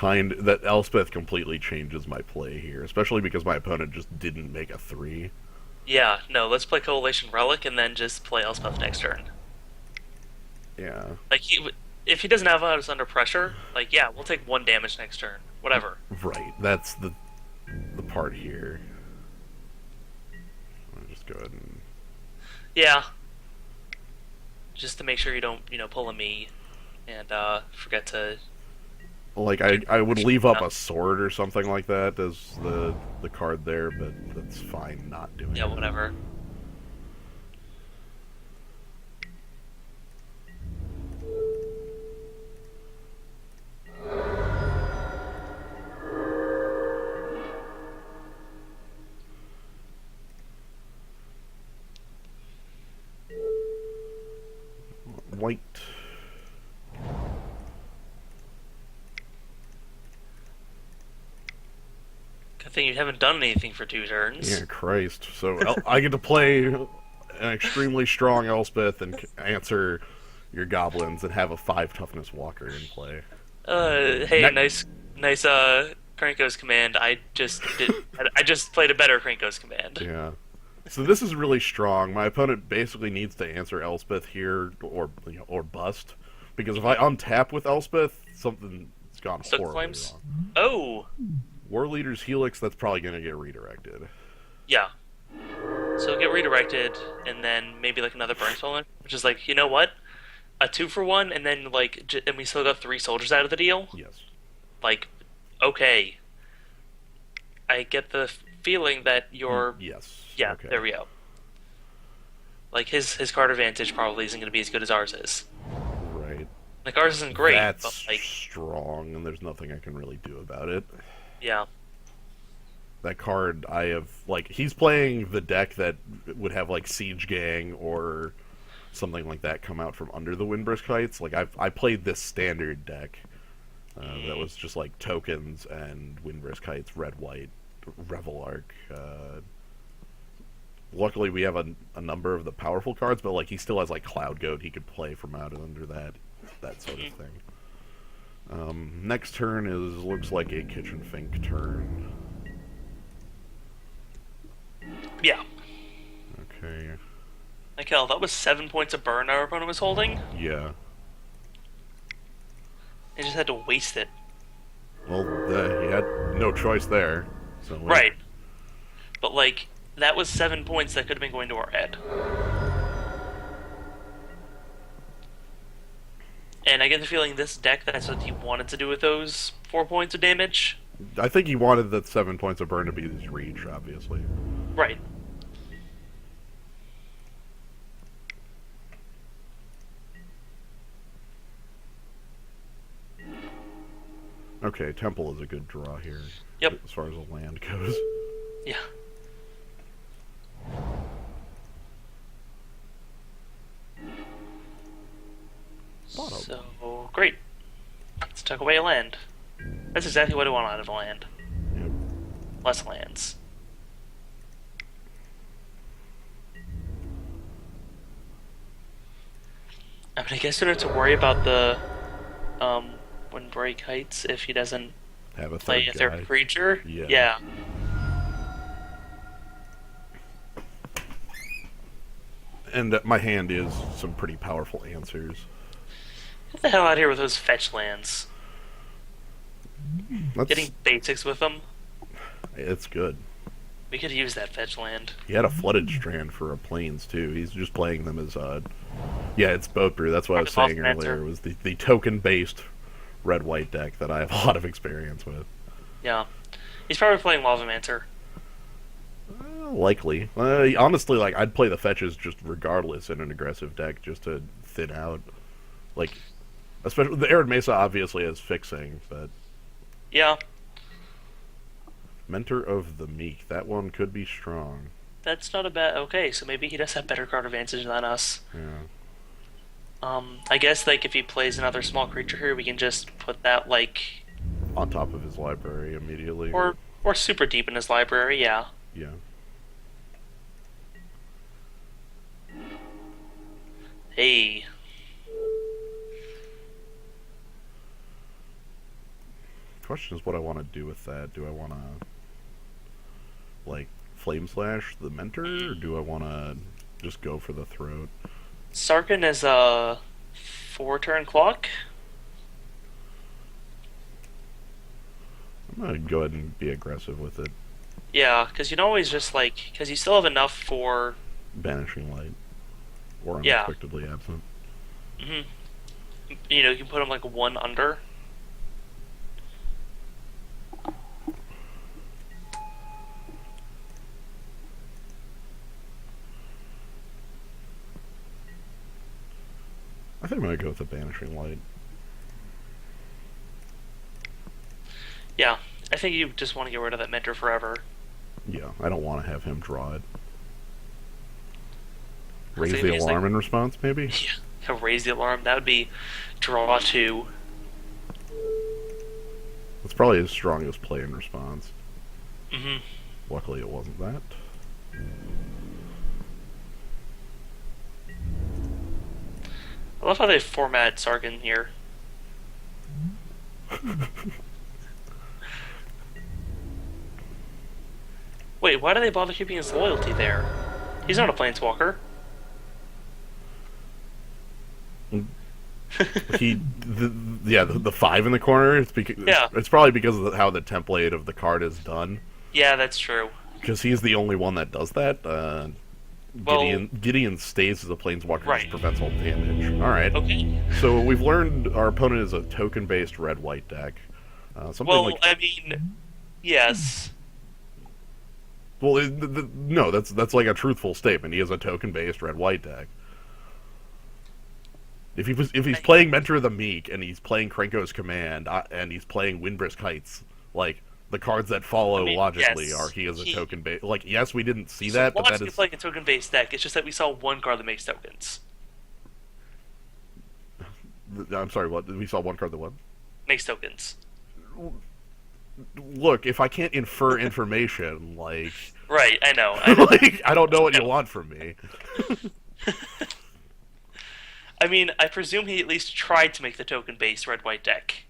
That Elspeth completely changes my play here, especially because my opponent just didn't make a 3. Yeah, no, let's play Coalition Relic and then just play Elspeth next turn. Yeah. Like, if he doesn't have us under pressure, like, yeah, we'll take 1 damage next turn. Whatever. Right. That's the part here. I'll just go ahead and Yeah. Just to make sure you don't, pull a me and forget to. like I would leave up a sword or something like that as the card there, but that's fine not doing Yeah, it. whatever. White. Good thing you haven't done anything for 2 turns. Yeah, Christ. So I get to play an extremely strong Elspeth and answer your goblins and have a 5 toughness walker in play. Hey, nice, Krenko's command. I just played a better Krenko's command. Yeah. So this is really strong. My opponent basically needs to answer Elspeth here or bust, because if I untap with Elspeth, something's gone Soak horribly Flames? wrong. Oh, War Leader's Helix, that's probably going to get redirected. yeah. So get redirected, and then maybe like another burn spell, which is like, you know what? A 2-for-1, and then like, and we still got 3 soldiers out of the deal. Yes. Like, okay. I get the feeling that you're. Yes. Yeah, Okay. there we go. Like his card advantage probably isn't going to be as good as ours is. Right. Like ours isn't great, That's but like, strong, and there's nothing I can really do about it. yeah. That card, I have, like, he's playing the deck that would have, like, Siege Gang or something like that come out from under the Windbrisk Heights. Like, I played this standard deck that was just, like, tokens and Windbrisk Heights, red-white, Revel Arc. Luckily, we have a number of the powerful cards, but, like, he still has, like, Cloud Goat he could play from out and under that sort of thing. Next turn looks like a Kitchen Fink turn. Yeah. Okay. Like hell, that was 7 points of burn our opponent was holding. Yeah. They just had to waste it. Well, he had no choice there. So Right. But like, that was 7 points that could have been going to our head. And I get the feeling this deck, that's what he wanted to do with those 4 points of damage. I think he wanted that 7 points of burn to be his reach, obviously. Right. Okay, Temple is a good draw here, Yep. as far as the land goes. Yeah. Bottom. So great. Let's tuck away a land. That's exactly what I want out of a land. Yep. Less lands. I mean, I guess we don't have to worry about the Windbreak Heights if he doesn't Have a play third a third guy. creature. Yeah. Yeah. And my hand is some pretty powerful answers. Get the hell out of here with those fetch lands. That's Getting basics with them. it's good. We could use that fetch land. He had a flooded strand for a plains too. He's just playing them as yeah, it's boat brew. That's what I was saying earlier. Was the token based red white deck that I have a lot of experience with. Yeah. He's probably playing Lavamancer. Likely, honestly, like I'd play the fetches just regardless in an aggressive deck just to thin out, like especially the Arid Mesa obviously has fixing, but Yeah. Mentor of the Meek, that one could be strong. That's not a bad. Okay, so maybe he does have better card advantage than us. Yeah. I guess like if he plays another small creature here, we can just put that like On top of his library immediately. or super deep in his library. Yeah. Yeah. Hey. Question is what I want to do with that. Do I want to like Flame Slash the Mentor, or do I want to just go for the throat? Sarkin is a 4-turn clock. I'm gonna go ahead and be aggressive with it. Yeah, because you can always just like because you still have enough for. Banishing Light or Yeah. Unexpectedly Absent. You know, you can put him like one under. I think I'm gonna go with the Banishing Light. Yeah, I think you just want to get rid of that mentor forever. Yeah, I don't want to have him draw it. Raise think the he's alarm like- in response, maybe? Yeah, raise the alarm. That would be draw 2. That's probably his strongest play in response. Mm-hmm. Luckily, it wasn't that. I love how they format Sarkin here. Wait, why do they bother keeping his loyalty there? He's not a planeswalker. The 5 in the corner. It's because Yeah. it's probably because of how the template of the card is done. Yeah, that's true. Because he's the only one that does that. Well- Gideon stays as a planeswalker, Right. just prevents all damage. All right. Okay. So we've learned our opponent is a token-based red-white deck. Something Well, like I mean, yes. well, no, that's like a truthful statement. He is a token-based red-white deck. If he's playing Mentor of the Meek and he's playing Krenko's Command and he's playing Windbrisk Heights, like the cards that follow I mean, logically yes, are he is a he- token based. Like yes, we didn't see So that, but that logically is playing a token-based deck. It's just that we saw one card that makes tokens. I'm sorry. What we saw one card that what? Makes tokens. Look, if I can't infer information, like Right, I know. I know. like I don't know what you want from me. I mean, I presume he at least tried to make the token-based red-white deck.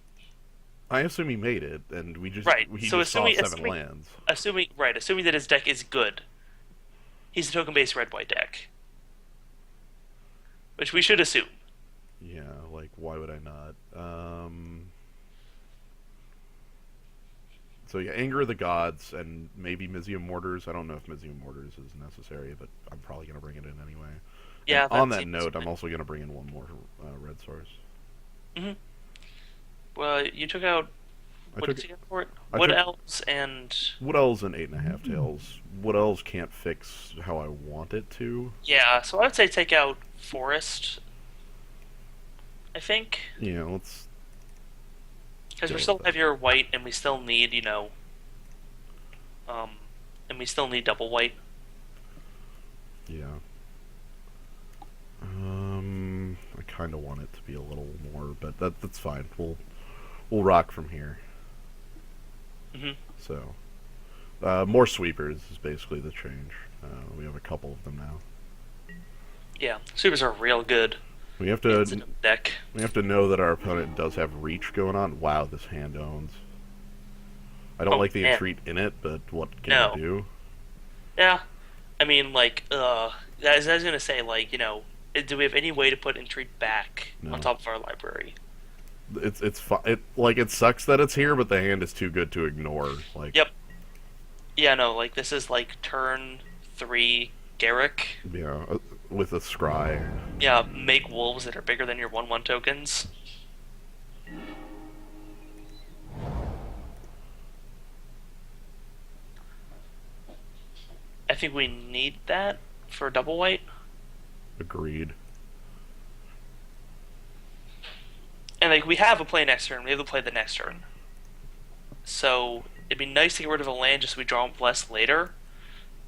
I assume he made it, and he Right, just so saw assuming- 7 assuming- lands. Assuming that his deck is good. He's a token-based red-white deck. Which we should assume. Yeah, like why would I not? So yeah, Anger of the Gods and maybe Mizium Mortars. I don't know if Mizium Mortars is necessary, but I'm probably gonna bring it in anyway. Yeah, And on that that seems note, good. I'm also gonna bring in one more red source. Well, you took out... I What took did you get for it? I Wood took- Elves and... Wood Elves and 8.5 Tails. Wood Elves can't fix how I want it to. Yeah, so I would say take out Forest. I think. Yeah, let's. Because we're go with still that. heavier white, and we still need, um, and we still need double white. Yeah. I kind of want it to be a little more, but that's fine. We'll rock from here. Hmm. So, more sweepers is basically the change. We have a couple of them now. Yeah, sweepers are real good We have in to the deck. we have to know that our opponent does have reach going on. Wow, this hand owns. I don't Oh like the man, entreat in it, but what can you no. do? Yeah, I mean, as I was gonna say, do we have any way to put Intrigue back on No. top of our library? It sucks that it's here, but the hand is too good to ignore. Like, Yep. Yeah, no, like this is like turn 3 Garrick. you know, with a scry. Yeah, make wolves that are bigger than your 1/1 tokens. I think we need that for double white. Agreed. And like we have a play next turn, we have to play the next turn. So it'd be nice to get rid of a land just so we draw less later,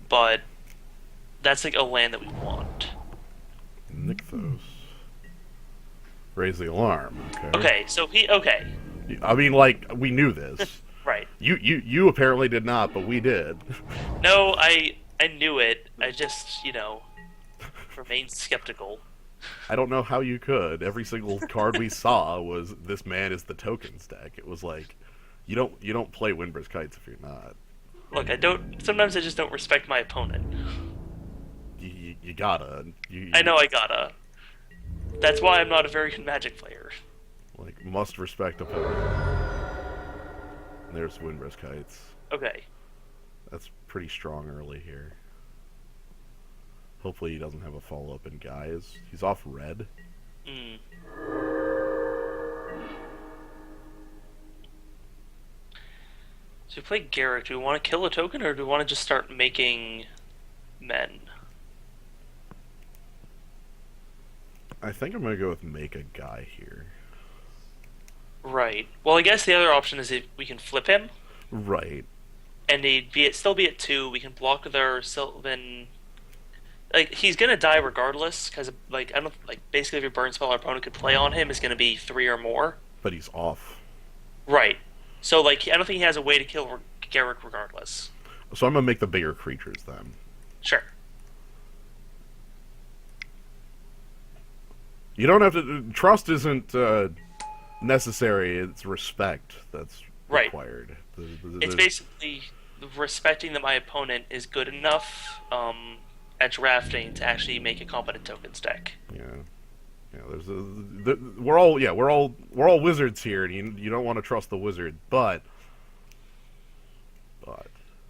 but that's like a land that we want. Nykthos. Raise the alarm. Okay. Okay. I mean, like we knew this. Right. You apparently did not, but we did. No, I knew it. I just, remained skeptical. I don't know how you could. Every single card we saw was this man is the tokens deck. It was like you don't play Windburst Kites if you're not. Look, I don't. Sometimes I just don't respect my opponent. You gotta. I know I gotta. That's why I'm not a very good Magic player. like must respect opponent. And there's Windburst Kites. Okay. That's pretty strong early here. Hopefully he doesn't have a follow up in guys. He's off red. Mm. So we play Garrick. Do we want to kill a token, or do we want to just start making men? I think I'm gonna go with make a guy here. Right. Well, I guess the other option is if we can flip him, Right. and still be at 2. We can block their Sylvan. Like he's gonna die regardless, because like I don't like basically every burn spell our opponent could play on him is gonna be 3 or more. But he's off. Right. So like I don't think he has a way to kill Garrick regardless. So I'm gonna make the bigger creatures then. Sure. You don't have to. Trust isn't necessary. It's respect that's Right. required. It's basically respecting that my opponent is good enough at drafting to actually make a competent tokens deck. Yeah. Yeah, we're all wizards here, and you don't want to trust the wizard, but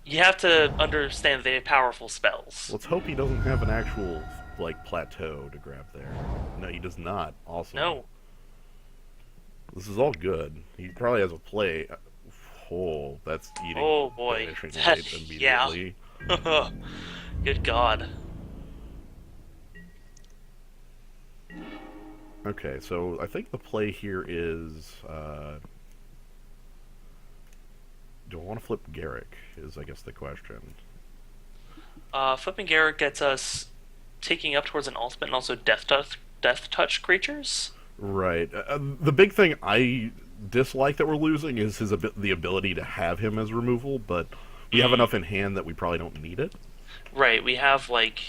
You have to understand they have powerful spells. let's hope he doesn't have an actual like plateau to grab there. No, he does not. Also, No. this is all good. He probably has a play. Oh, that's eating. Oh boy. Vanishing That- Light yeah. immediately. Good God. Okay, so I think the play here is. Do I want to flip Garrick? Is I guess the question. Flipping Garrick gets us taking up towards an ultimate and also death touch creatures. Right. The big thing I dislike that we're losing is the ability to have him as removal, but we have enough in hand that we probably don't need it. Right, we have like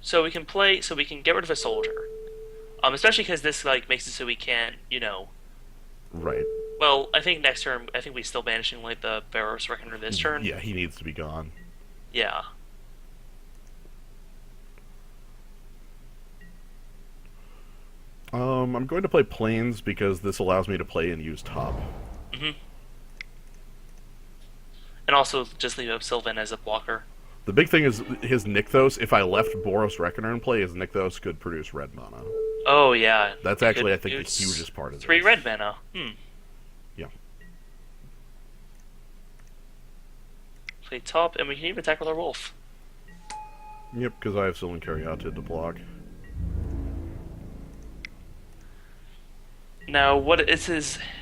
so we can get rid of a soldier. Especially because this like makes it so we can't, Right. well, I think next turn I think we still banishing like the Barrows Reckoner this turn. Yeah, he needs to be gone. Yeah. I'm going to play Plains because this allows me to play and use top. Hmm. And also just leave up Sylvan as a blocker. The big thing is his Nykthos. If I left Boros Reckoner in play, his Nykthos could produce red mana. Oh yeah. That's actually, I think, the hugest part of 3 this. red mana. Yeah. Play top, and we can even attack with our wolf. Yep, because I have Sylvan Caryatid to block. Now, what is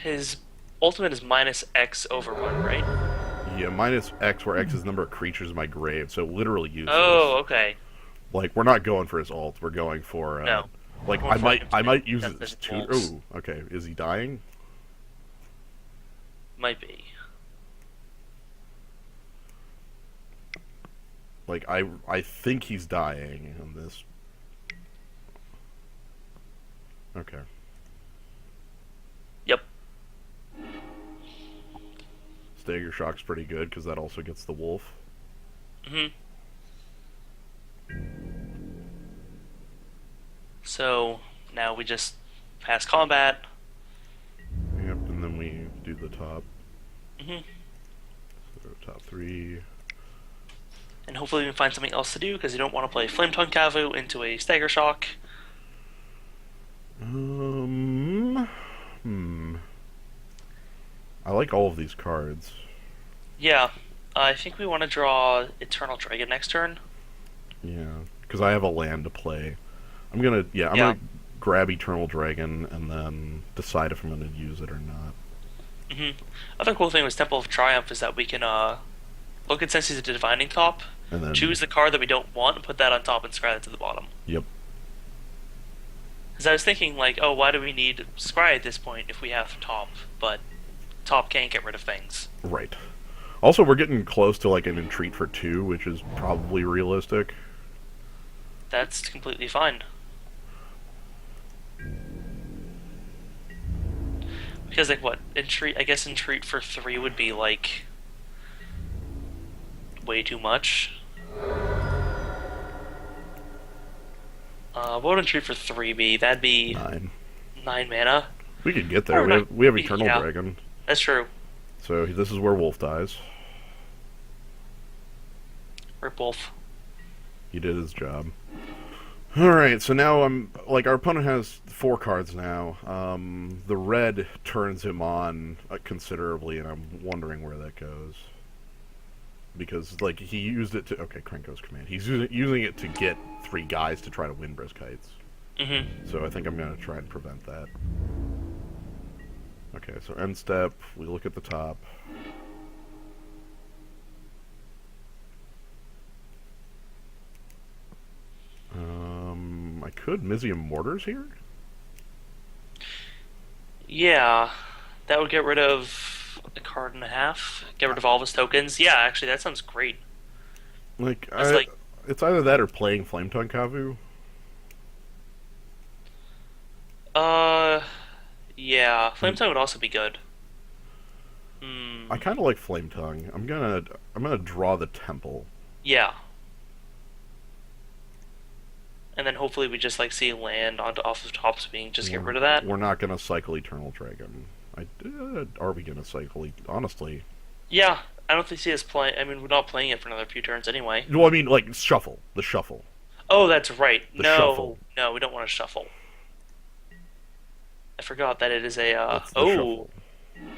his ultimate is minus X overrun, right? Yeah, minus X, where X is the number of creatures in my grave, so literally useless. Oh, okay. Like, we're not going for his ult. We're going for No, like more for I instant might use it as death tutor. wolves. Oh, okay. Is he dying? Might be. Like I think he's dying in this. Okay. Yep. Stagger shock's pretty good because that also gets the wolf. Hmm. So now we just pass combat. Yep, and then we do the top. Hmm. So top three. And hopefully we can find something else to do because you don't want to play Flame Tongue Kavu into a Stagger Shock. Um. Hmm. I like all of these cards. Yeah, I think we want to draw Eternal Dragon next turn. Yeah, because I have a land to play. I'm gonna Yeah. gonna grab Eternal Dragon and then decide if I'm gonna use it or not. Hmm. Other cool thing with Temple of Triumph is that we can look at since he's a Divining Top, And then choose the card that we don't want, and put that on top and scry it to the bottom. Yep. Because I was thinking, like, oh, why do we need Scry at this point if we have Top? But Top can't get rid of things. Right. Also, we're getting close to like an entreat for 2, which is probably realistic. That's completely fine. Because, like, what? Entreat, I guess Entreat for 3 would be, like, way too much. What would Entreat for 3 be? That'd be 9. 9 mana. We could get there. Or We have not- Eternal yeah. Dragon. That's true. So this is where Wolf dies. Rip Wolf. He did his job. Alright, so now I'm like our opponent has 4 cards now. The red turns him on considerably, and I'm wondering where that goes. Because like he used it to Krenko's command. He's using it to get 3 guys to try to win Brisk Heights. Mm-hmm. So I think I'm gonna try and prevent that. Okay, so end step, we look at the top. I could Mizium Mortars here? Yeah, that would get rid of a card and a half. Get rid of all of his tokens. Yeah, actually, that sounds great. Like, It's like, it's either that or playing Flame Tongue Kavu. uh, yeah, Flame Tongue would also be good. I kind of like Flame Tongue. I'm gonna draw the Temple. Yeah. And then hopefully we just like see land onto off of top speed, just get rid of that. We're not gonna cycle Eternal Dragon. Are we gonna cycle? Honestly, Yeah, I don't think see us playing. I mean, we're not playing it for another few turns anyway. well, I mean, like shuffle the shuffle. Oh, that's right. The No, shuffle. no, we don't want to shuffle. I forgot that it is a It's the shuffle.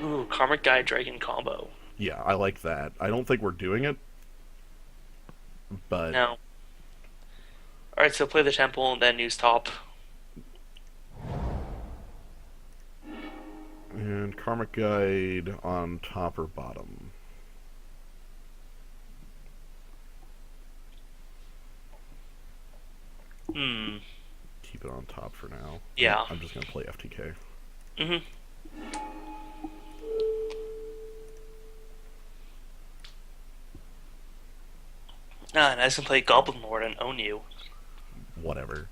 ooh, Karmic Guide Dragon combo. Yeah, I like that. I don't think we're doing it, but No. All right, so play the temple and then use top. and Karmic Guide on top or bottom. Hmm. Keep it on top for now. Yeah. I'm just gonna play FTK. Mhm. Ah, and I can play Goblin Lord and own you. Whatever.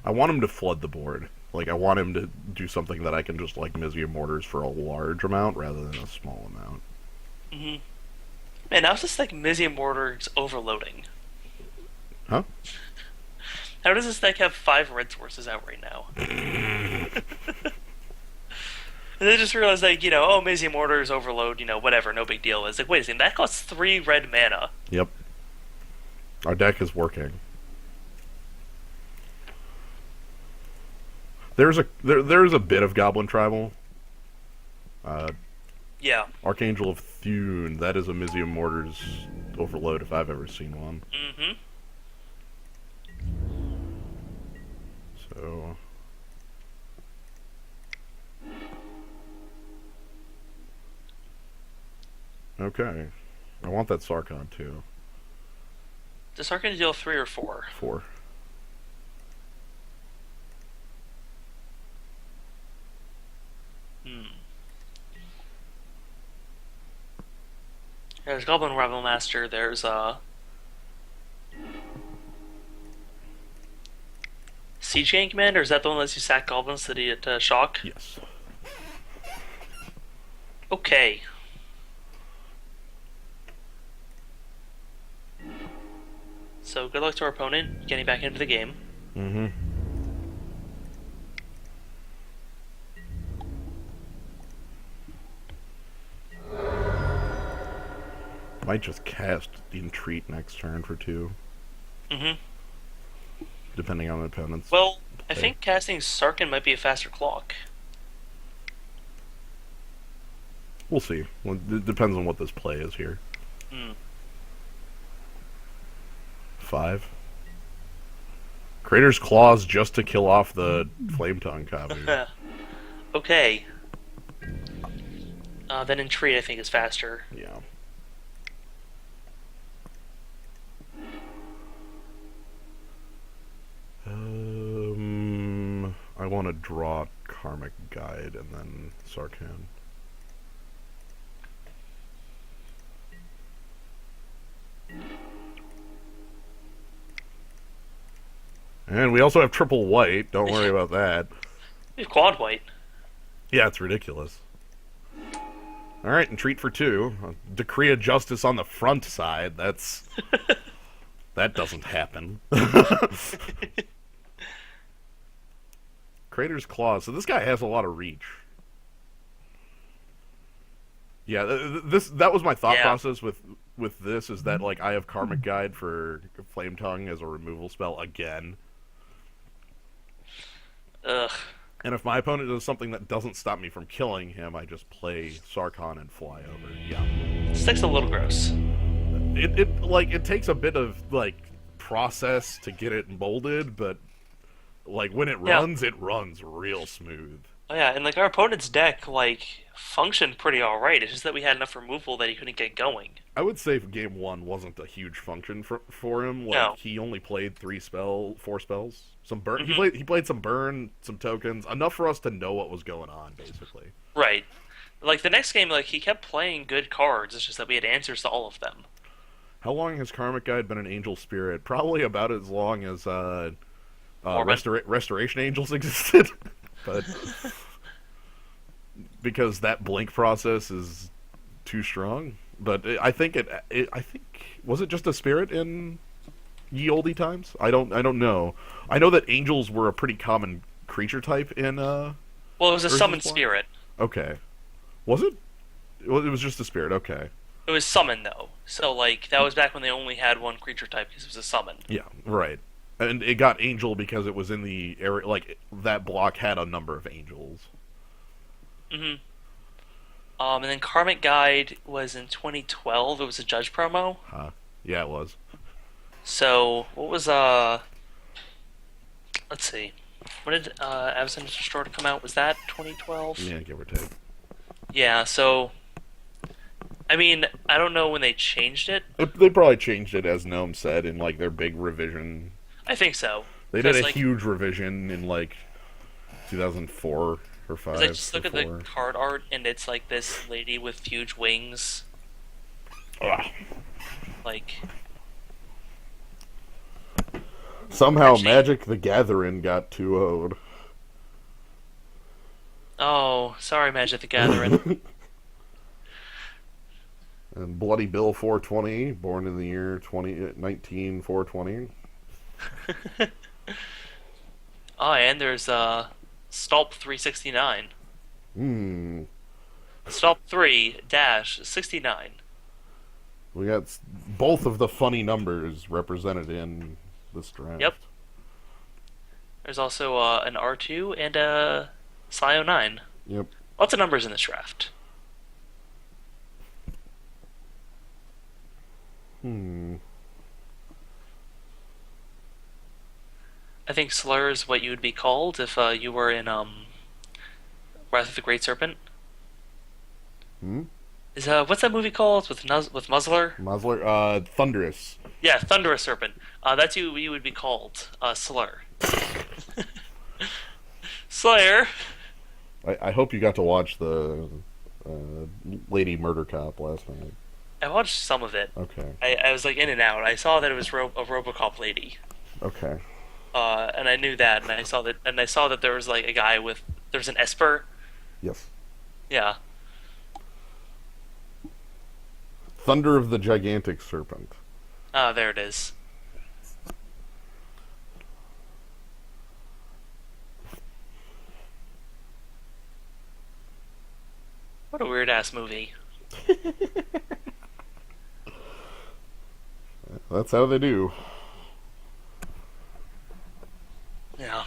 I want him to flood the board. Like, I want him to do something that I can just, like, Mizium Mortars for a large amount rather than a small amount. Mhm. Man, how's this like Mizium Mortar's overloading? Huh? How does this deck have 5 red sources out right now? And I just realized, like, oh, Mizium Mortar's overload, whatever, no big deal. It's like, wait a second, that costs 3 red mana. Yep. Our deck is working. There's a bit of Goblin Tribal. Yeah. Archangel of Thune. That is a Mizium Mortar's overload if I've ever seen one. Mm-hmm. So okay, I want that Sarkon too. Does Sarkin deal 3 or 4? 4. Hmm. There's Goblin Rival Master. There's Siege Gang Commander. Is that the one that lets you sack goblins to the shock? Yes. Okay. So good luck to our opponent getting back into the game. Mm-hmm. Might just cast Entreat next turn for 2, Mm-hmm. depending on the opponent's Well, I play. think casting Sarkin might be a faster clock. We'll see. Well, it depends on what this play is here. Hmm. 5. Crater's Claws just to kill off the Flame Tongue copy. Okay. Then Entreat I think is faster. Yeah. I want to draw Karmic Guide and then Sarkhan. And we also have triple white. Don't worry about that. We have quad white. Yeah, it's ridiculous. Alright, and treat for 2. Decree of Justice on the front side. That's... that doesn't happen. Crater's Claw. So this guy has a lot of reach. Yeah, that was my thought process with this, is that like I have Karmic Guide for Flame Tongue as a removal spell again. Ugh. And if my opponent does something that doesn't stop me from killing him, I just play Sarkhan and fly over. Yeah. Stick's a little gross. It takes a bit of like process to get it molded, but like when it runs, it runs real smooth. Oh yeah, and like our opponent's deck like functioned pretty alright. It's just that we had enough removal that he couldn't get going. I would say game 1 wasn't a huge function for him. Like No. he only played 4 spells. Some burn. Mm-hmm. He played some burn, some tokens, enough for us to know what was going on, basically. Right. Like the next game, like he kept playing good cards. It's just that we had answers to all of them. How long has Karmic Guide been an Angel Spirit? Probably about as long as Restoration Angels existed, but because that blink process is too strong. But I think I think was it just a spirit in ye olde times? I don't know. I know that angels were a pretty common creature type in Well, it was a Urza's summoned Block? spirit. Okay. Was it? Well, it was just a spirit. Okay. It was summoned though, so like that was back when they only had one creature type because it was a summon. Yeah, right. And it got angel because it was in the area, like that block had a number of angels. Mm-hmm. And then Karmic Guide was in 2012. It was a Judge promo. Huh. Yeah, it was. So what was Let's see. When did Absent Restored come out? Was that 2012? Yeah, give or take. Yeah. So I mean, I don't know when they changed it. They probably changed it, as Gnome said, in like their big revision. I think so. They did a like, huge revision in like 2004 or 5. I just look or at the 4. card art and it's like this lady with huge wings. Ugh. Like Somehow Actually- Magic the Gathering got 2-0'd. Oh, sorry, Magic the Gathering. And Bloody Bill 420, born in the year 19 420. Oh, and there's Stulp 369. Hmm. Stulp 3 dash 69. We got both of the funny numbers represented in this draft. Yep. There's also an R2 and a Scio 9. Yep. Lots of numbers in this draft. Hmm. I think slur is what you would be called if you were in Wrath of the Great Serpent. Hmm. Is what's that movie called with Muzzler? Muzzler. Thunderous. Yeah, Thunderous Serpent. That's who you would be called, slur. Slayer. I hope you got to watch the Lady Murder Cop last night. I watched some of it. Okay. I was like in and out. I saw that it was a RoboCop lady. Okay. And I knew that, and I saw that there was like a guy with there's an Esper. Yes. Yeah. Thunder of the Gigantic Serpent. Oh, there it is. What a weird ass movie. That's how they do. Yeah.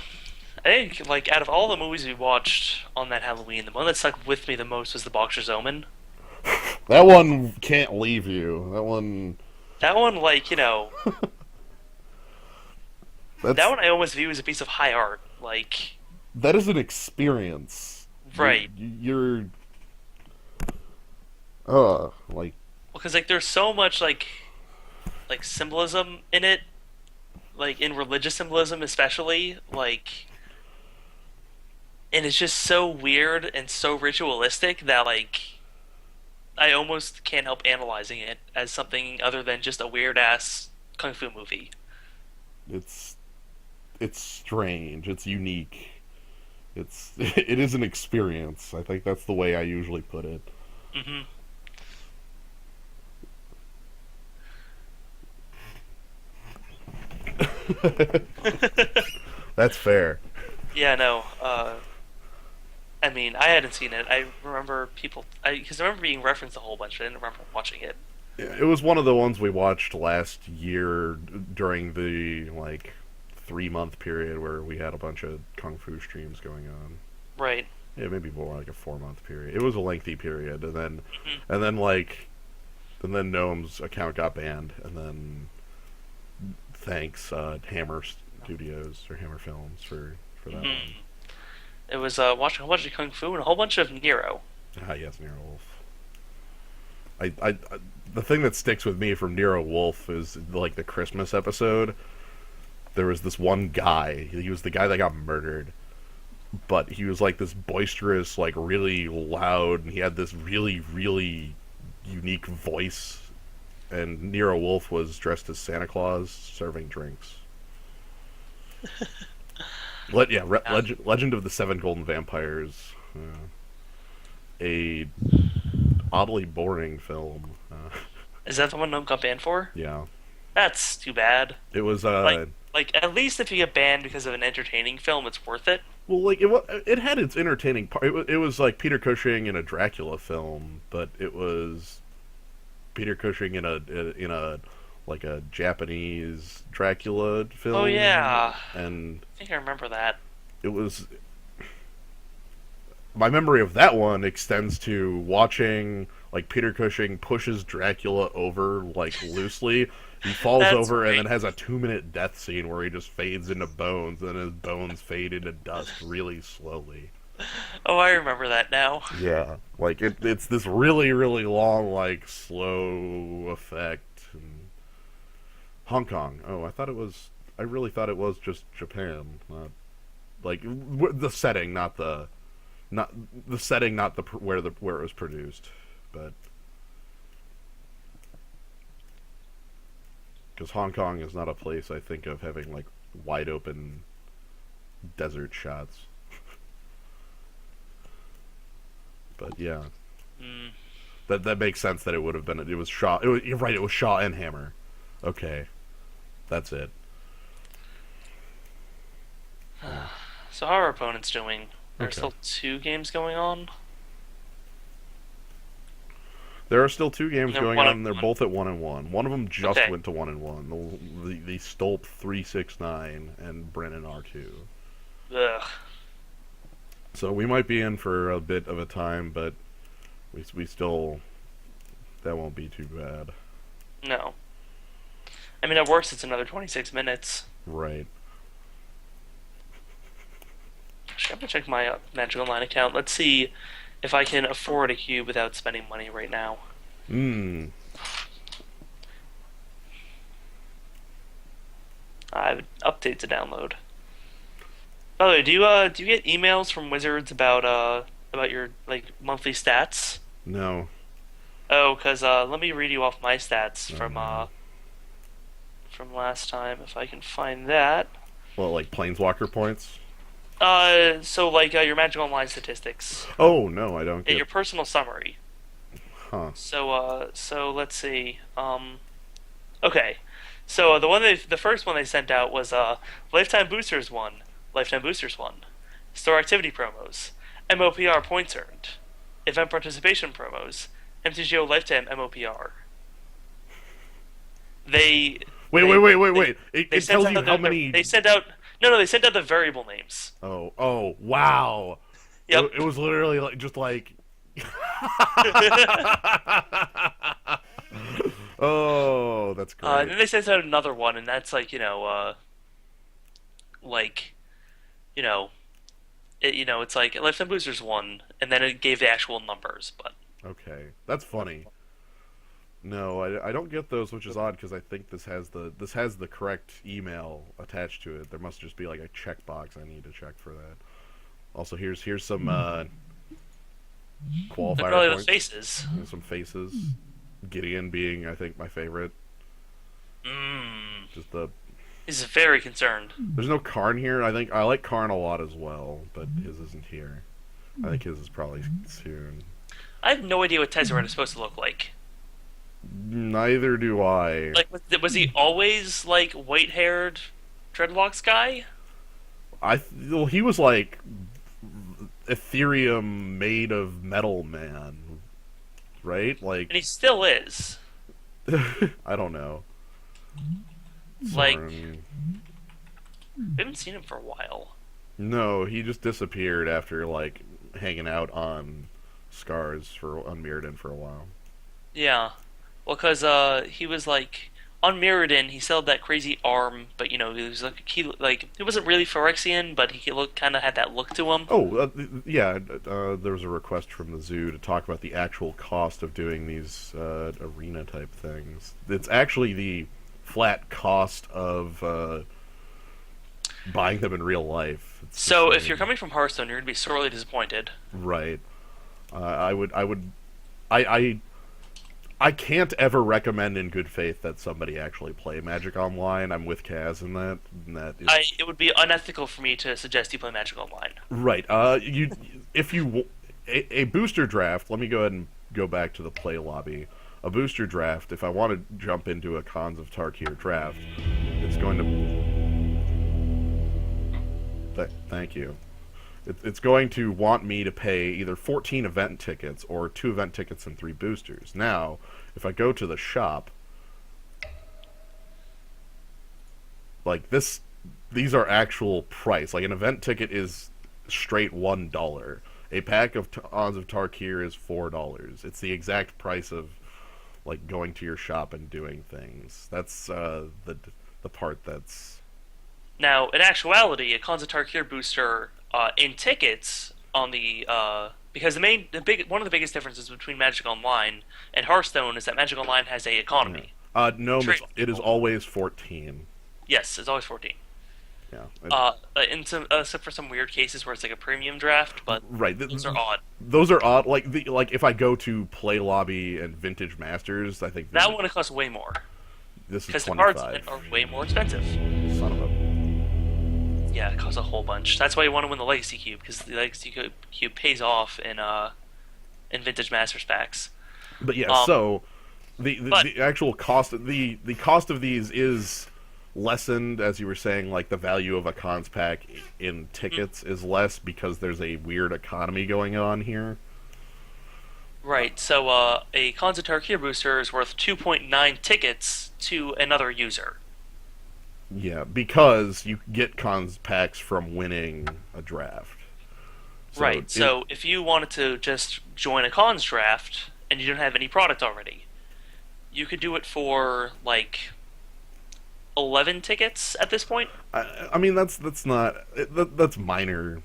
I think like out of all the movies we watched on that Halloween, the one that stuck with me the most was The Boxer's Omen. That one can't leave you. That one. That one, like That's that one I almost view as a piece of high art. Like, that is an experience. right? You're like Because like there's so much like symbolism in it, like in religious symbolism especially, like, and it's just so weird and so ritualistic that like I almost can't help analyzing it as something other than just a weird ass kung fu movie. it's it's strange. It's unique. It's it is an experience. I think that's the way I usually put it. Hmm. That's fair. Yeah, no. I mean, I hadn't seen it. I remember because I remember being referenced a whole bunch, but I didn't remember watching it. It was one of the ones we watched last year during the like 3 month period where we had a bunch of kung fu streams going on. Right. Yeah, maybe more like a 4 month period. It was a lengthy period, Hmm. and then like, and then Gnome's account got banned, and then thanks Hammer Studios or Hammer Films for that one. Hmm. It was watching a whole bunch of kung fu and a whole bunch of Nero. Ah, yes, Nero Wolf. The thing that sticks with me from Nero Wolf is like the Christmas episode. There was this one guy. He was the guy that got murdered, but he was like this boisterous, like really loud, and he had this really, really unique voice. And Nero Wolf was dressed as Santa Claus, serving drinks. Yeah. Legend of the Seven Golden Vampires. A oddly boring film. Is that the one Gnome got banned for? Yeah, That's too bad. it was. Like at least if you get banned because of an entertaining film, it's worth it. Well, like it had its entertaining part. It was like Peter Cushing in a Dracula film, but it was Peter Cushing in a like a Japanese Dracula Oh film, yeah, and I think I remember that. it was my memory of that one extends to watching like Peter Cushing pushes Dracula over like loosely. He falls That's over and right. then has a 2 minute death scene where he just fades into bones and his bones fade into dust really slowly. Oh, I remember that now. Yeah, like it's this really really long like slow effect. And Hong Kong. Oh, I thought it was. I really thought it was just Japan, not like the setting, not the setting, not where it was produced, but because Hong Kong is not a place I think of having like wide open desert shots. But yeah, Mm. that makes sense that it would have been. It was Shaw. You're right. It was Shaw and Hammer. Okay, that's it. So how are our opponents doing? There's Okay. still two games going on. There are still two games They're going one on. and And they're one. both at 1-1. One of them just Okay. went to 1-1. The Stolp 369 and Brennan R2. Ugh. So we might be in for a bit of a time, but we still that won't be too bad. No. I mean, at worst, it's another 26 minutes. Right. Actually, I'm gonna check my Magic Online account. Let's see if I can afford a cube without spending money right now. Hmm. I have updates to download. By the way, do you get emails from Wizards about your like monthly stats? No. Oh, cause let me read you off my stats Oh no. from last time if I can find that. Well, like planeswalker points? So like your Magic Online statistics, Oh no, I don't get. your personal summary. Huh. So let's see. Okay. So the first one they sent out was Lifetime Boosters one, store activity promos, MOPR points earned, event participation promos, MTGO Lifetime MOPR. They Wait, wait, they wait, wait, they wait. It, they it sent tells out you how the many. they sent out no no they sent out the variable names. Oh, oh, wow. It, Yep. it was literally like just like. Oh, that's And great. then they sent out another one, and that's like like you know it's like Lifetime Boosters one, and then it gave the actual numbers. But Okay, that's funny. No, I don't get those, which is odd because I think this has the correct email attached to it. There must just be like a checkbox I need to check for that. Also, here's some look at qualifier all those points. faces. Here's some faces. Gideon being, I think, my favorite. Mmm. Just the He's very concerned. there's no Karn here. I think I like Karn a lot as well, but his isn't here. I think his is probably soon. I have no idea what Tezzeret is supposed to look like. Neither do I. Like, was he always like white-haired dreadlocks guy? Well, he was like Ethereum made of metal man, right? Like And he still is. I don't know. Like, Soren. we haven't seen him for a while. No, he just disappeared after like hanging out on Scars for on Mirrodin for a while. Yeah. Well, because he was like on Mirrodin, he still had that crazy arm, but he was he wasn't really Phyrexian, but he looked kind of had that look to him. Oh, yeah. There was a request from the zoo to talk about the actual cost of doing these arena type things. It's actually the flat cost of buying them in real life. It's the So if you're same. coming from Hearthstone, you're gonna be sorely disappointed. Right. I I can't ever recommend in good faith that somebody actually play Magic Online. I'm with Kaz in that. And that is It would be unethical for me to suggest you play Magic Online. right. If you a booster draft. Let me go ahead and go back to the play lobby. A booster draft. If I want to jump into a Cons of Tarkir draft, it's going to. Thank you. It's going to want me to pay either 14 event tickets or 2 event tickets and 3 boosters. Now, if I go to the shop, like this, these are actual price. Like an event ticket is straight $1. A pack of Ons of Tarkir is $4. It's the exact price of like going to your shop and doing things. That's the part that's Now, in actuality, a Khans of Tarkir booster in tickets on the because one of the biggest differences between Magic Online and Hearthstone is that Magic Online has a yeah. economy. No, Trade it is people. always 14. Yes, it's always 14. Yeah. Except for some weird cases where it's like a premium draft, but Right. those are odd. Those are odd. Like if I go to Play Lobby and Vintage Masters, I think That one it costs way more this is because the cards 25. are way more expensive. Son of a. Yeah, it costs a whole bunch. That's why you want to win the Legacy Cube because the Cube pays off in Vintage Masters packs. But yeah, Um, so the, the but the actual cost the cost of these is lessened, as you were saying. Like the value of a cons pack in tickets is less because there's a weird economy going on here. right, so a Khans of Tarkir booster is worth 2.9 tickets to another user. Yeah, because you get cons packs from winning a draft. Right, so if you wanted to just join a Khans draft and you don't have any product already, you could do it for like 11 tickets at this point. I mean, that's not that's minor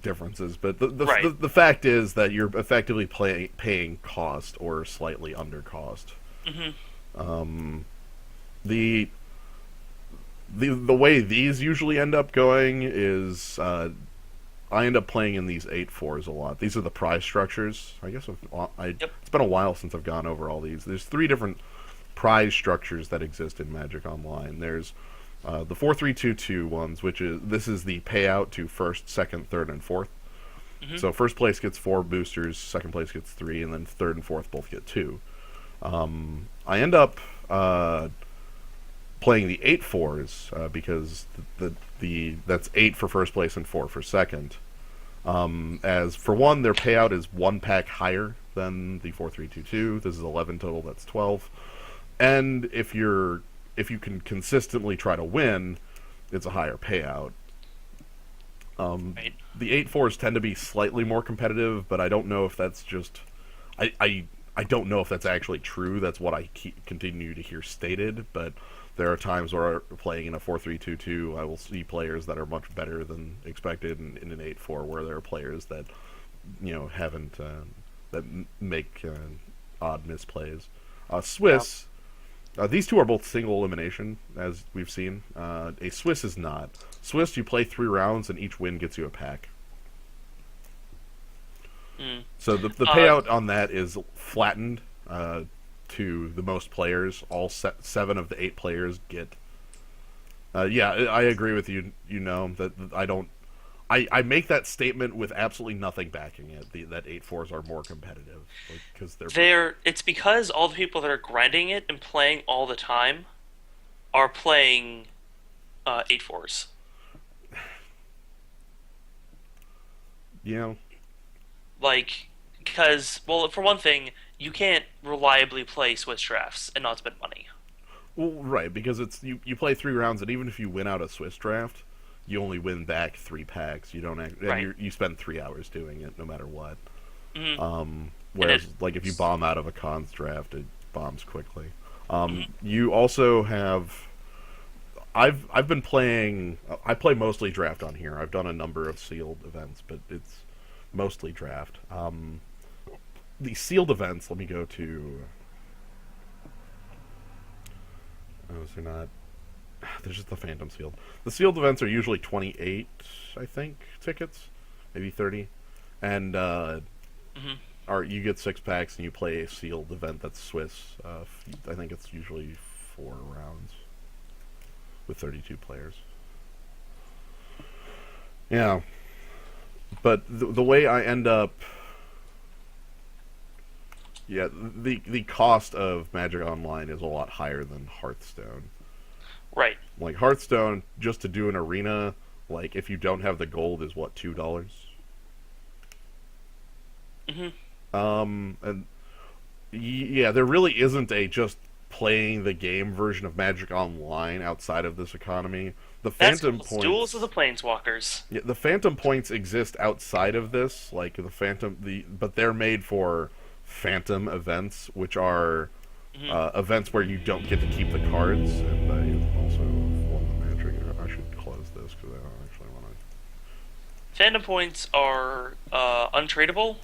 differences, but Right. the fact is that you're effectively paying cost or slightly under cost. Hmm. The the way these usually end up going is I end up playing in these 8-4s a lot. These are the prize structures. I guess Yep. it's been a while since I've gone over all these. There's three different prize structures that exist in Magic Online. There's the 4-3-2-2 ones, which is this is the payout to first, second, third, and fourth. Hmm. So first place gets 4 boosters, second place gets 3, and then third and fourth both get 2. I end up playing the 8-4s because the that's 8 for first place and 4 for second. As for one, their payout is 1 pack higher than the 4-3-2-2. This is 11 total. That's 12. And if you can consistently try to win, it's a higher payout. Right. The 8-4s tend to be slightly more competitive, but I don't know if that's just I don't know if that's actually true. That's what I continue to hear stated, but there are times where playing in a 4-3-2-2, I will see players that are much better than expected, and in an 8-4 where there are players that haven't that make odd misplays. Yeah. Swiss. These two are both single elimination, as we've seen. A Swiss is not. Swiss, you play 3 rounds, and each win gets you a pack. Mm. So the Uh, payout on that is flattened to the most players. All 7 of the 8 players get. Yeah, I agree with you. You know that I don't. I make that statement with absolutely nothing backing it. That 8-4s are more competitive because it's because all the people that are grinding it and playing all the time are playing 8-4s. you know Like, because, well, for one thing, you can't reliably play Swiss drafts and not spend money. well, right, because it's you play 3 rounds, and even if you win out a Swiss draft, you only win back 3 packs. You don't and Right. you spend 3 hours doing it no matter what. Hmm. And Whereas, like, if you it's, bomb out of a cons draft, it bombs quickly. mhm. You also have. I've been playing. I play mostly draft on here. I've done a number of sealed events, but it's mostly draft. The sealed events. Let me go to. Oh, is there not? There's just the Phantom sealed. The sealed events are usually 28, I think, tickets, maybe 30, and Hmm. or you get 6 packs and you play a sealed event that's Swiss. I think it's usually 4 rounds with 32 players. Yeah, but the way I end up, yeah, the cost of Magic Online is a lot higher than Hearthstone. Right. Like Hearthstone, just to do an arena, like if you don't have the gold, is what, $2. Hmm. And yeah, there really isn't a just playing the game version of Magic Online outside of this economy. The That's Phantom Duels of points, the Planeswalkers. yeah, the Phantom points exist outside of this, like but they're made for Phantom events, which are Hmm. events where you don't get to keep the cards. And I also won the Magic. I should close this because I don't actually want Fandom points are untradeable.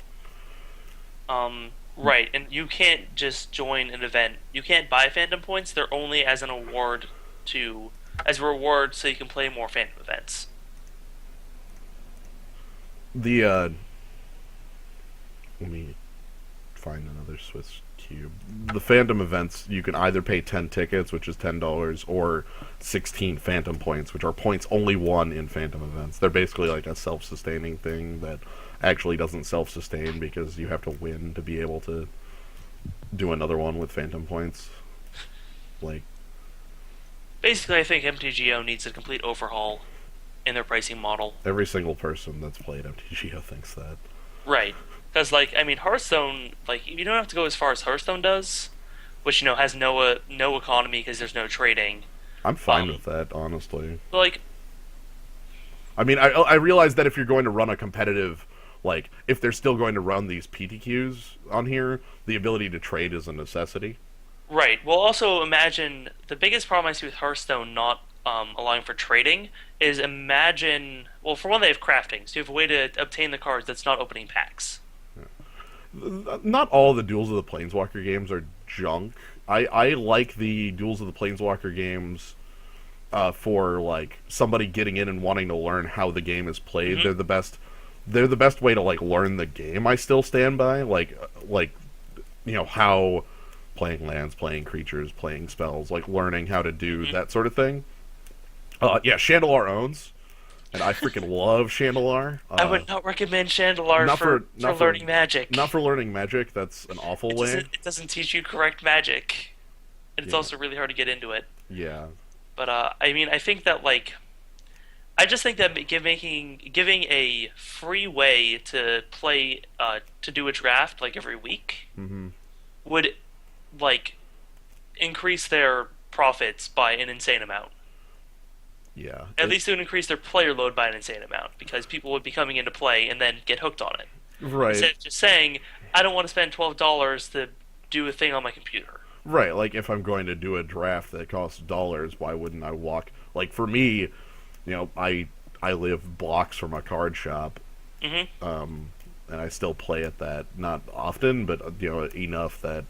Right, and you can't just join an event. You can't buy fandom points. They're only as an award as a reward, so you can play more fandom events. to. The let me find another Swiss cube. The Phantom events, you can either pay 10 tickets, which is $10, or 16 Phantom points, which are points only won in Phantom events. They're basically like a self-sustaining thing that actually doesn't self-sustain because you have to win to be able to do another one with Phantom points. Like, Basically, I think MTGO needs a complete overhaul in their pricing model. every single person that's played MTGO thinks that. Right, because like I mean, Hearthstone, like you don't have to go as far as Hearthstone does, which has no economy because there's no trading. I'm fine Um, with that, honestly. but like I mean, I realize that if you're going to run a competitive, like, if they're still going to run these PTQs on here, the ability to trade is a necessity. Right. Well, also imagine the biggest problem I see with Hearthstone not allowing for trading is imagine. Well, for one, they have crafting, so you have a way to obtain the cards that's not opening packs. Not all the Duels of the Planeswalker games are junk. I like the Duels of the Planeswalker games for like somebody getting in and wanting to learn how the game is played. Hmm. They're the best. They're the best way to like learn the game. I still stand by like how playing lands, playing creatures, playing spells, like learning how to do Hmm. that sort of thing. Yeah, Chandelar owns, and I freaking love Chandelar. I would not recommend Chandelar Not for for learning not Magic. for learning Magic. That's an awful way. It doesn't teach you correct Magic, and it's Yeah, also really hard to get into it. yeah, But I mean, I think that like I just think that giving a free way to play to do a draft like every week hmm would like increase their profits by an insane amount. yeah. At least it would increase their player load by an insane amount because people would be coming into play and then get hooked on it. Right, Instead of just saying, I don't want to spend $12 to do a thing on my computer. right. Like if I'm going to do a draft that costs dollars, why wouldn't I walk? Like for me, I live blocks from a card shop, Hmm. and I still play at that. Not often, but enough that